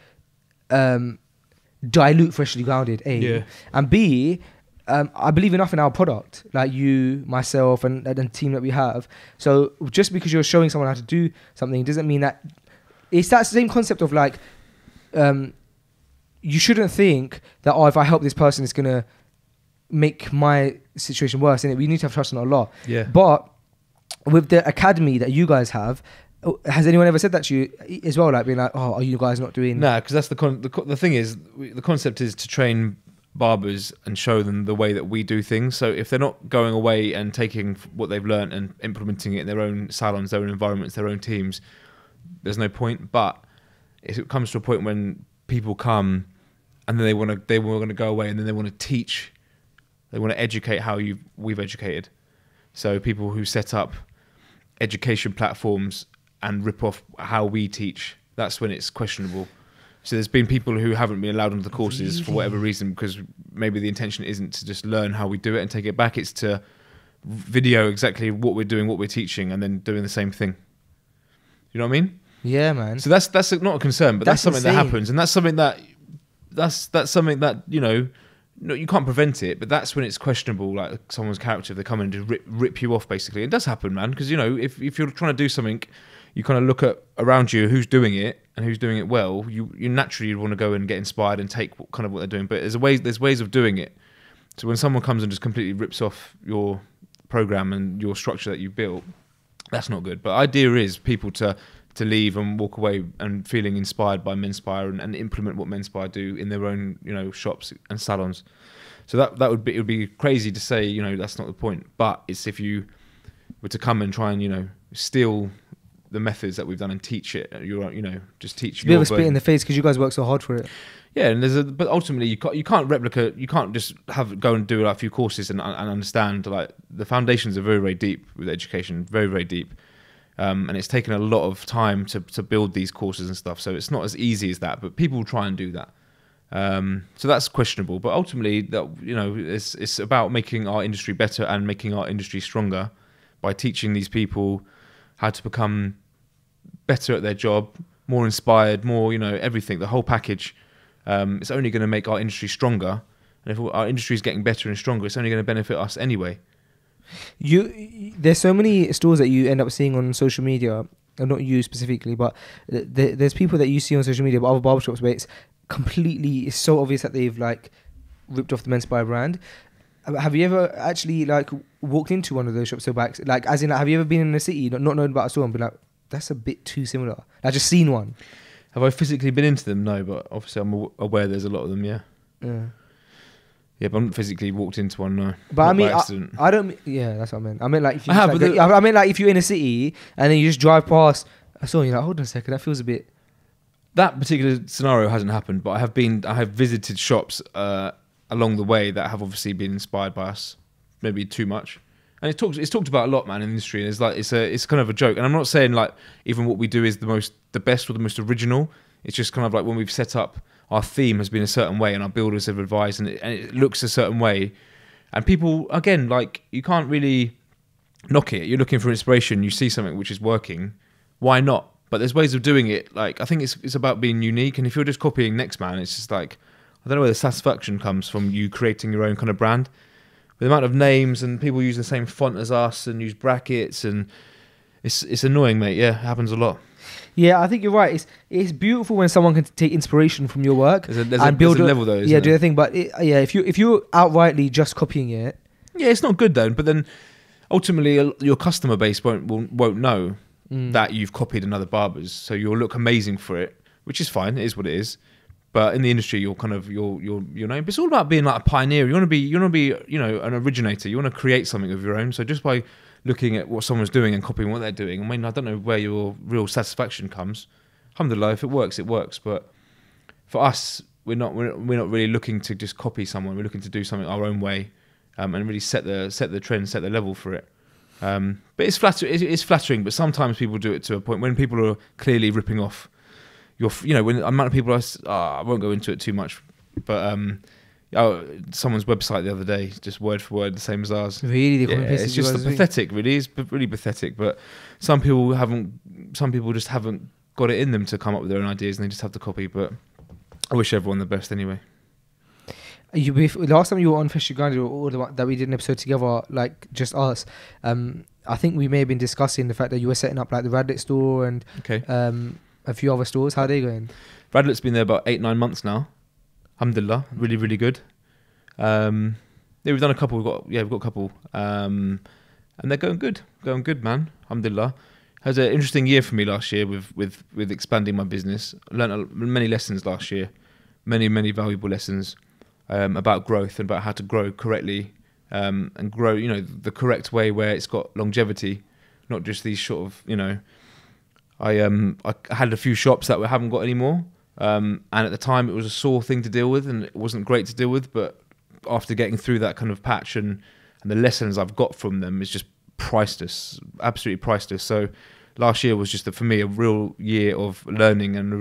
S1: dilute Freshly Grounded, A.
S2: Yeah.
S1: And B, I believe enough in our product, like you, myself, and the team that we have. So just because you're showing someone how to do something doesn't mean that... It's that same concept of like... you shouldn't think that, oh, if I help this person, it's going to make my situation worse. We need to have trust in Allah.
S2: Yeah.
S1: But with the academy that you guys have, has anyone ever said that to you as well? Like being like, oh, are you guys not doing...
S2: Nah, because that's the thing is, the concept is to train barbers and show them the way that we do things. So if they're not going away and taking what they've learned and implementing it in their own salons, their own environments, their own teams, there's no point. But if it comes to a point when people come and then they want to go away and then they want to teach, they want to educate how we've educated. So people who set up education platforms and rip off how we teach, that's when it's questionable. So there's been people who haven't been allowed onto the courses for whatever reason, because maybe the intention isn't to just learn how we do it and take it back, it's to video exactly what we're doing, what we're teaching, and then doing the same thing. You know what I mean?
S1: Yeah, man.
S2: So that's not a concern, but that's something
S1: insane.
S2: that happens, and that's something that you know, no, you can't prevent it, but that's when it's questionable, like someone's character, if they come in and just rip you off, basically. It does happen, man, because, you know, if you're trying to do something, you kind of look at around you who's doing it and who's doing it well. You naturally want to go and get inspired and take what they're doing, but there's ways of doing it. So when someone comes and just completely rips off your program and your structure that you built, that's not good. But idea is people to leave and walk away and feeling inspired by Menspire and implement what Menspire do in their own, you know, shops and salons. So that would be crazy to say, you know, that's not the point. But it's if you were to come and try and, you know, steal the methods that we've done and teach it, you know, just teach.
S1: Be able to spit in the face because you guys work so hard for it.
S2: Yeah, and but ultimately you can't replicate. You can't just go and do like a few courses and understand, like, the foundations are very, very deep with education, very, very deep. And it's taken a lot of time to build these courses and stuff. So it's not as easy as that, but people try and do that. So that's questionable. But ultimately, that, you know, it's about making our industry better and making our industry stronger by teaching these people how to become better at their job, more inspired, more, you know, everything, the whole package. It's only going to make our industry stronger. And if our industry is getting better and stronger, it's only going to benefit us anyway.
S1: There's so many stores that you end up seeing on social media, and not you specifically, but there's people that you see on social media, but other barbershops where it's so obvious that they've like ripped off the Menspire brand. Have you ever actually like walked into one of those shops, so like as in, like, have you ever been in a city not knowing about a store and been like, that's a bit too similar? I just seen one.
S2: Have I physically been into them? No, but obviously I'm aware there's a lot of them. Yeah. Yeah, but I haven't physically walked into one, no.
S1: But
S2: not
S1: I mean,
S2: by accident.
S1: I don't. Yeah, that's what I meant. I meant like if you.
S2: I have,
S1: like,
S2: but
S1: I meant like if you're in a city and then you just drive past a store, and you're like, hold on a second, that feels a bit.
S2: That particular scenario hasn't happened, but I have visited shops along the way that have obviously been inspired by us, maybe too much. And it's talked about a lot, man, in the industry. And it's kind of a joke. And I'm not saying like even what we do is the best or the most original. It's just kind of like when we've set up, our theme has been a certain way and our builders have advised, and it looks a certain way. And people, again, like, you can't really knock it. You're looking for inspiration. You see something which is working. Why not? But there's ways of doing it. Like, I think it's about being unique. And if you're just copying next man, it's just like, I don't know where the satisfaction comes from you creating your own kind of brand. The amount of names and people use the same font as us and use brackets, and it's annoying, mate. Yeah, it happens a lot.
S1: Yeah, I think you're right. It's beautiful when someone can take inspiration from your work
S2: and build a level though.
S1: Yeah, do the thing. But if you're outrightly just copying it,
S2: yeah, it's not good though. But then ultimately, your customer base won't know that you've copied another barber's, so you'll look amazing for it, which is fine. It is what it is. But in the industry, you're kind of you're known. But it's all about being like a pioneer. You want to be you know, an originator. You want to create something of your own. So just by looking at what someone's doing and copying what they're doing, I mean, I don't know where your real satisfaction comes. Alhamdulillah, if it works, it works. But for us, we're not really looking to just copy someone. We're looking to do something our own way, and really set the trend, set the level for it. But it's flattering. But sometimes people do it to a point when people are clearly ripping off. When the amount of people I won't go into it too much, but someone's website the other day, just word for word, the same as ours.
S1: Really,
S2: it's just pathetic. Really, it's really pathetic. But some people just haven't got it in them to come up with their own ideas, and they just have to copy. But I wish everyone the best anyway.
S1: Last time you were on Freshly Grounded, or that we did an episode together, like just us. I think we may have been discussing the fact that you were setting up like the Radlet store and a few other stores. How are they going?
S2: Radlet's been there about 8-9 months now. Alhamdulillah, really, really good. Yeah, we've done a couple. We've got a couple, and they're going good, man. Alhamdulillah. It was an interesting year for me last year with expanding my business. I learned many lessons last year, many valuable lessons about growth and about how to grow correctly, and grow, you know, the correct way where it's got longevity, not just these sort of, you know. I had a few shops that we haven't got anymore. And at the time it was a sore thing to deal with, and it wasn't great to deal with, but after getting through that kind of patch and the lessons I've got from them is just priceless, absolutely priceless. So last year was just for me a real year of learning and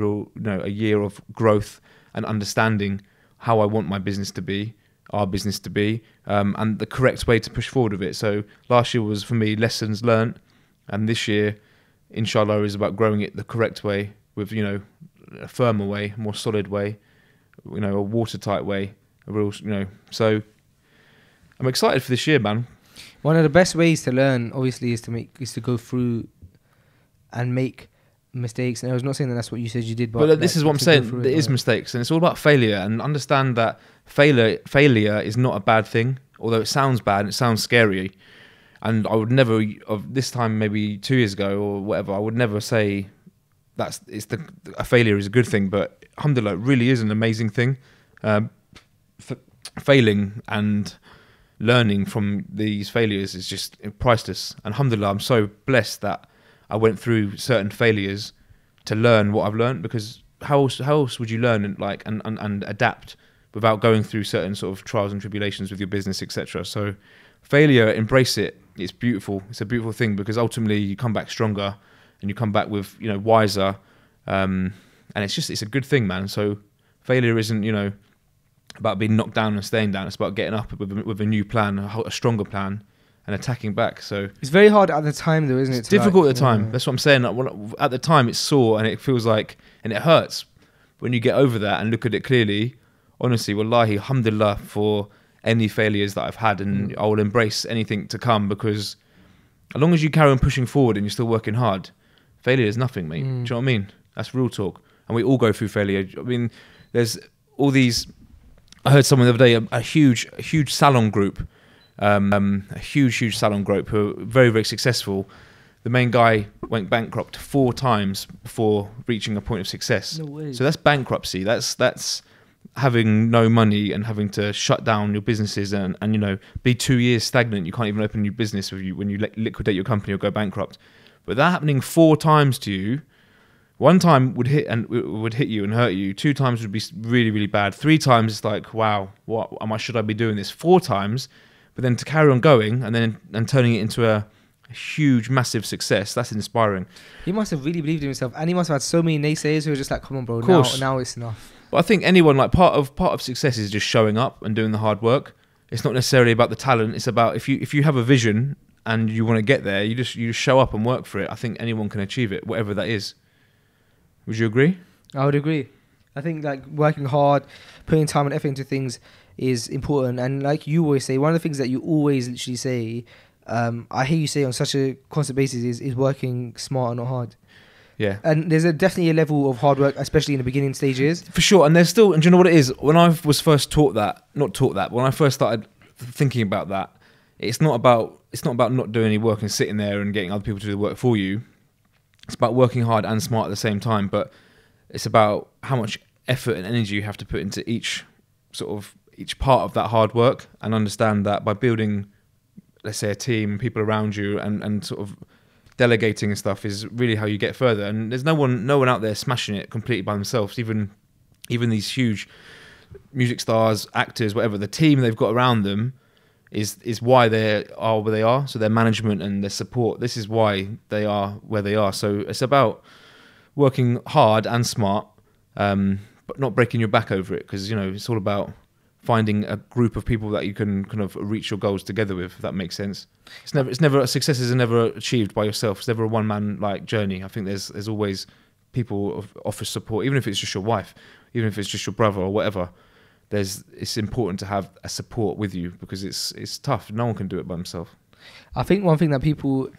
S2: a year of growth and understanding how I want my business to be, our business to be, and the correct way to push forward with it. So last year was for me lessons learnt, and this year, inshallah, is about growing it the correct way with, you know, a firmer way, more solid way, you know, a watertight way, a real, So I'm excited for this year, man.
S1: One of the best ways to learn, obviously, is to go through and make mistakes. And I was not saying that that's what you said you did,
S2: but this is what I'm saying. There is mistakes, and it's all about failure. And understand that failure is not a bad thing, although it sounds bad and it sounds scary. And I would never, of this time maybe 2 years ago or whatever, I would never say a failure is a good thing. But alhamdulillah, it really is an amazing thing. Failing and learning from these failures is just priceless. And alhamdulillah, I'm so blessed that I went through certain failures to learn what I've learned, because how else would you learn and adapt without going through certain sort of trials and tribulations with your business, etc. So failure, embrace it. It's beautiful. It's a beautiful thing, because ultimately you come back stronger and you come back with, wiser. And it's a good thing, man. So failure isn't, about being knocked down and staying down. It's about getting up with a new plan, a stronger plan, and attacking back. So
S1: it's very hard at the time, though, isn't it?
S2: It's difficult at the time. That's what I'm saying. At the time, it's sore and it feels like, and it hurts. When you get over that and look at it clearly, honestly, wallahi, alhamdulillah for any failures that I've had, and I will embrace anything to come, because as long as you carry on pushing forward and you're still working hard, failure is nothing, mate. Do you know what I mean? That's real talk. And we all go through failure. I mean, there's all these. I heard someone the other day, a huge salon group, a huge salon group who are very, very successful. The main guy went bankrupt 4 times before reaching a point of success.
S1: No way.
S2: So that's bankruptcy. That's having no money and having to shut down your businesses and be 2 years stagnant. You can't even open a new business when you liquidate your company or go bankrupt. But that happening 4 times to you. 1 time would hit you and hurt you. 2 times would be really, really bad. 3 times it's like, wow, should I be doing this? 4 times, but then to carry on going and turning it into a huge, massive success, that's inspiring.
S1: He must have really believed in himself, and he must have had so many naysayers who were just like, come on, bro, now it's enough.
S2: But I think anyone, part of success is just showing up and doing the hard work. It's not necessarily about the talent. It's about if you have a vision and you want to get there, you just show up and work for it. I think anyone can achieve it, whatever that is. Would you agree?
S1: I would agree. I think working hard, putting time and effort into things is important. And like you always say, one of the things that you always literally say, I hear you say on such a constant basis, is working smart and not hard.
S2: Yeah.
S1: And there's definitely a level of hard work, especially in the beginning stages.
S2: For sure. And there's still, and do you know what it is? When I was first when I first started thinking about that, it's not about not doing any work and sitting there and getting other people to do the work for you. It's about working hard and smart at the same time, but it's about how much effort and energy you have to put into each part of that hard work, and understand that by building, let's say, a team, people around you, and sort of delegating and stuff is really how you get further. And there's no one out there smashing it completely by themselves. Even these huge music stars, actors, whatever, the team they've got around them is why they are where they are. So their management and their support, this is why they are where they are. So it's about working hard and smart, but not breaking your back over it, because it's all about finding a group of people that you can kind of reach your goals together with, if that makes sense. Success is never achieved by yourself. It's never a one-man journey. I think there's always people offer support, even if it's just your wife, even if it's just your brother or whatever. It's important to have a support with you, because it's tough. No one can do it by himself.
S1: I think one thing that people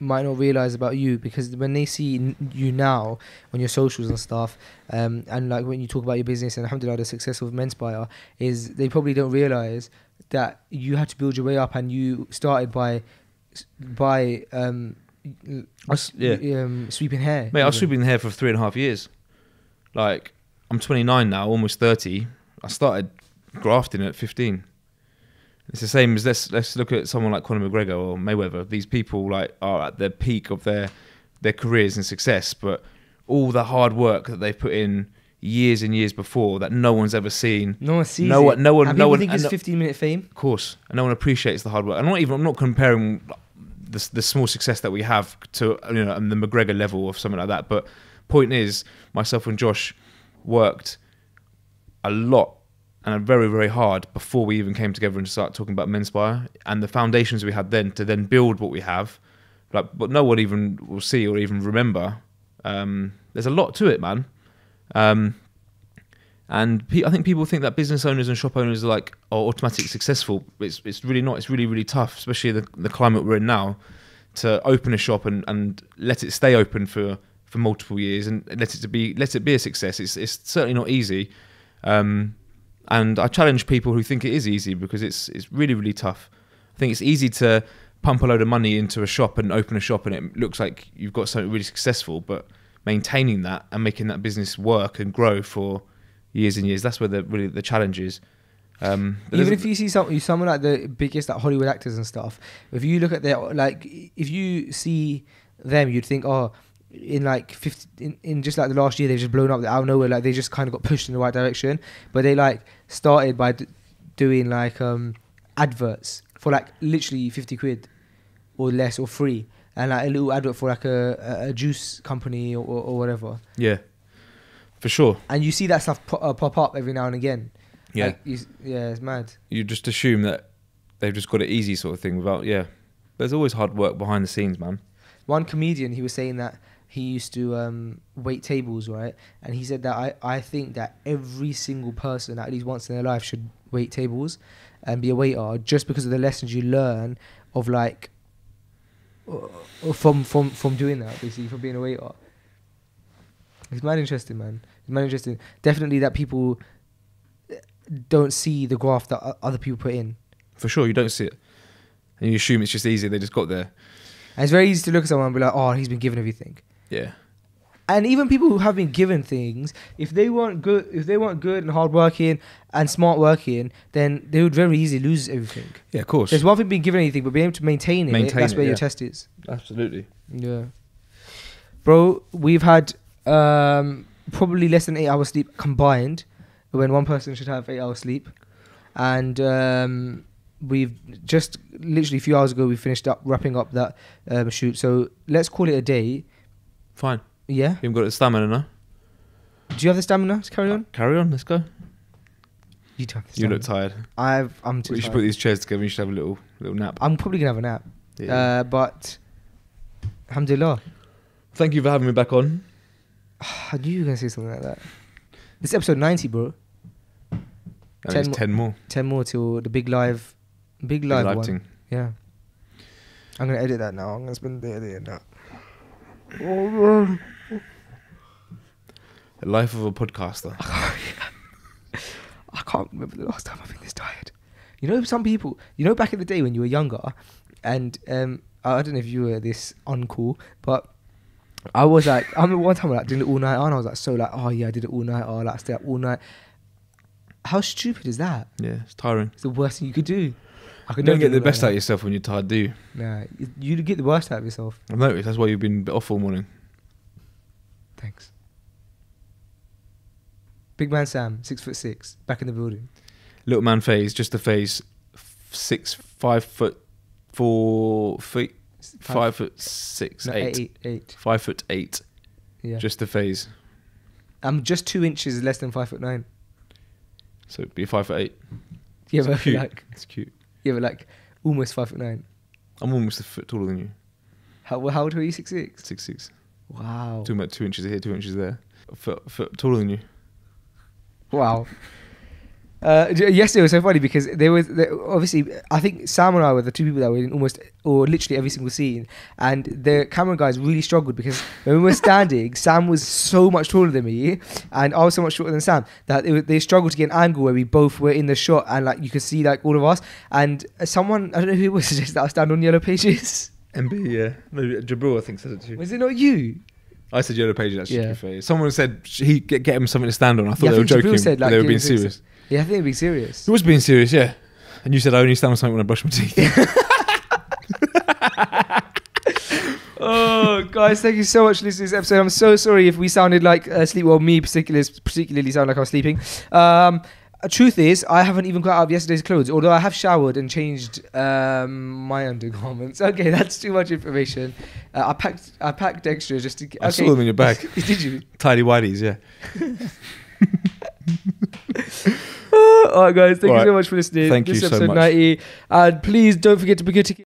S1: might not realize about you, because when they see you now on your socials and stuff, and like when you talk about your business and alhamdulillah the success of Menspire, is they probably don't realize that you had to build your way up, and you started by sweeping hair.
S2: Mate, I was sweeping hair for 3.5 years. Like, I'm 29 now, almost 30. I started grafting at 15. It's the same as let's look at someone like Conor McGregor or Mayweather. These people are at the peak of their careers and success, but all the hard work that they've put in years and years before that no one's ever seen.
S1: No one sees
S2: it. No one
S1: think it's 15-minute fame.
S2: Of course, and no one appreciates the hard work. I'm not comparing the small success that we have to the McGregor level or something like that. But point is, myself and Josh worked a lot and very, very hard before we even came together and start talking about Menspire, and the foundations we had then to then build what we have, but no one even will see or even remember. There's a lot to it, man. And And I think people think that business owners and shop owners are automatically successful. It's really not. It's really, really tough, especially the climate we're in now, to open a shop and let it stay open for multiple years and let it be a success. It's certainly not easy. And I challenge people who think it is easy, because it's really, really tough. I think it's easy to pump a load of money into a shop and open a shop and it looks like you've got something really successful, but maintaining that and making that business work and grow for years and years, that's where the challenge is.
S1: Even if you see someone like the biggest Hollywood actors and stuff, if you look at their if you see them, you'd think, oh, in in just the last year they've just blown up out of nowhere, they just kind of got pushed in the right direction. But they started by doing adverts for literally 50 quid or less or free, and a little advert for a juice company or whatever.
S2: Yeah, for sure.
S1: And you see that stuff pop up every now and again.
S2: Yeah,
S1: it's mad.
S2: You just assume that they've just got it easy, sort of thing. Without, there's always hard work behind the scenes, man.
S1: One comedian, he was saying that he used to wait tables, right? And he said that I think that every single person at least once in their life should wait tables and be a waiter, just because of the lessons you learn of from doing that, basically, from being a waiter. It's mad interesting, man. It's mad interesting. Definitely that people don't see the graft that other people put in.
S2: For sure, you don't see it. And you assume it's just easy, they just got there.
S1: And it's very easy to look at someone and be like, oh, he's been given everything.
S2: Yeah.
S1: And even people who have been given things, if they weren't good and hardworking and smart working, then they would very easily lose everything.
S2: Yeah, of course.
S1: There's one thing being given anything, but being able to maintain it, that's where your test is.
S2: Absolutely.
S1: Yeah. Bro, we've had probably less than 8 hours sleep combined, when one person should have 8 hours sleep. And we've just literally a few hours ago, we finished up wrapping up that shoot. So let's call it a day.
S2: Fine.
S1: Yeah.
S2: You haven't got the stamina, no?
S1: Do you have the stamina to carry on?
S2: Carry on, let's go.
S1: You do have the
S2: You
S1: stamina.
S2: look tired.
S1: I'm too
S2: We should
S1: tired.
S2: put these chairs together. We should have a little nap.
S1: I'm probably going to have a nap.
S2: Yeah.
S1: But, alhamdulillah.
S2: Thank you for having me back on.
S1: I knew you were going to say something like that. This is episode 90, bro.
S2: And it's 10 more.
S1: 10 more till the big live one.
S2: Thing.
S1: Yeah. I'm going to edit that now. I'm going to spend the day editing that.
S2: The life of a podcaster.
S1: I can't remember the last time I've been this tired. You know, some people, back in the day when you were younger, and I don't know if you were this uncool, but I was I remember one time doing it all night on. I was oh yeah, I did it all night. Oh, I stayed up all night. How stupid is that?
S2: Yeah, it's tiring.
S1: It's the worst thing you could do.
S2: You don't get the best out of yourself when you're tired, do you?
S1: Nah, you get the worst out of yourself.
S2: I've noticed, that's why you've been off all morning.
S1: Thanks. Big man Sam, 6'6", back in the building.
S2: Little man phase, just a phase. 5 foot 4 feet. 5 foot 6,
S1: No,
S2: 8.
S1: 8.
S2: 5 foot 8.
S1: Yeah.
S2: Just a phase.
S1: I'm just 2 inches less than 5'9".
S2: So it'd be 5 foot 8.
S1: Yeah,
S2: It's
S1: but
S2: cute. It's cute.
S1: Yeah, but almost 5'9".
S2: I'm almost a foot taller than you.
S1: How old are you? 6'6".
S2: 6'6".
S1: Wow.
S2: Talking about 2 inches here, 2 inches there. A foot taller than you.
S1: Wow. Yesterday was so funny because obviously, I think Sam and I were the two people that were in almost or literally every single scene, and the camera guys really struggled because when we were standing, Sam was so much taller than me, and I was so much shorter than Sam that they struggled to get an angle where we both were in the shot and you could see all of us. And someone, I don't know who it was, suggested that I stand on Yellow Pages.
S2: MB, yeah. Maybe Jabril, I think, said it too.
S1: Was it not you?
S2: I said Yellow Pages, actually,
S1: Yeah.
S2: to be fair. Someone said he get him something to stand on. I thought
S1: Yeah, I
S2: they were
S1: think Jabril
S2: joking,
S1: said,
S2: but they were
S1: give
S2: being
S1: him things
S2: serious.
S1: Yeah, I think it'd be serious.
S2: He was being serious, yeah. And you said I only stand on something when I brush my teeth.
S1: Oh, guys, thank you so much for listening to this episode. I'm so sorry if we sounded like sleep. Well, me particularly sound like I was sleeping. Truth is, I haven't even got out of yesterday's clothes, although I have showered and changed my undergarments. Okay, that's too much information. I packed extra just to. Okay.
S2: I saw them in your bag.
S1: Did you?
S2: Tidy whities, yeah.
S1: Alright, guys, thank you so much for listening.
S2: Thank you
S1: this is
S2: so
S1: episode
S2: much.
S1: 90. And please don't forget to book your ticket.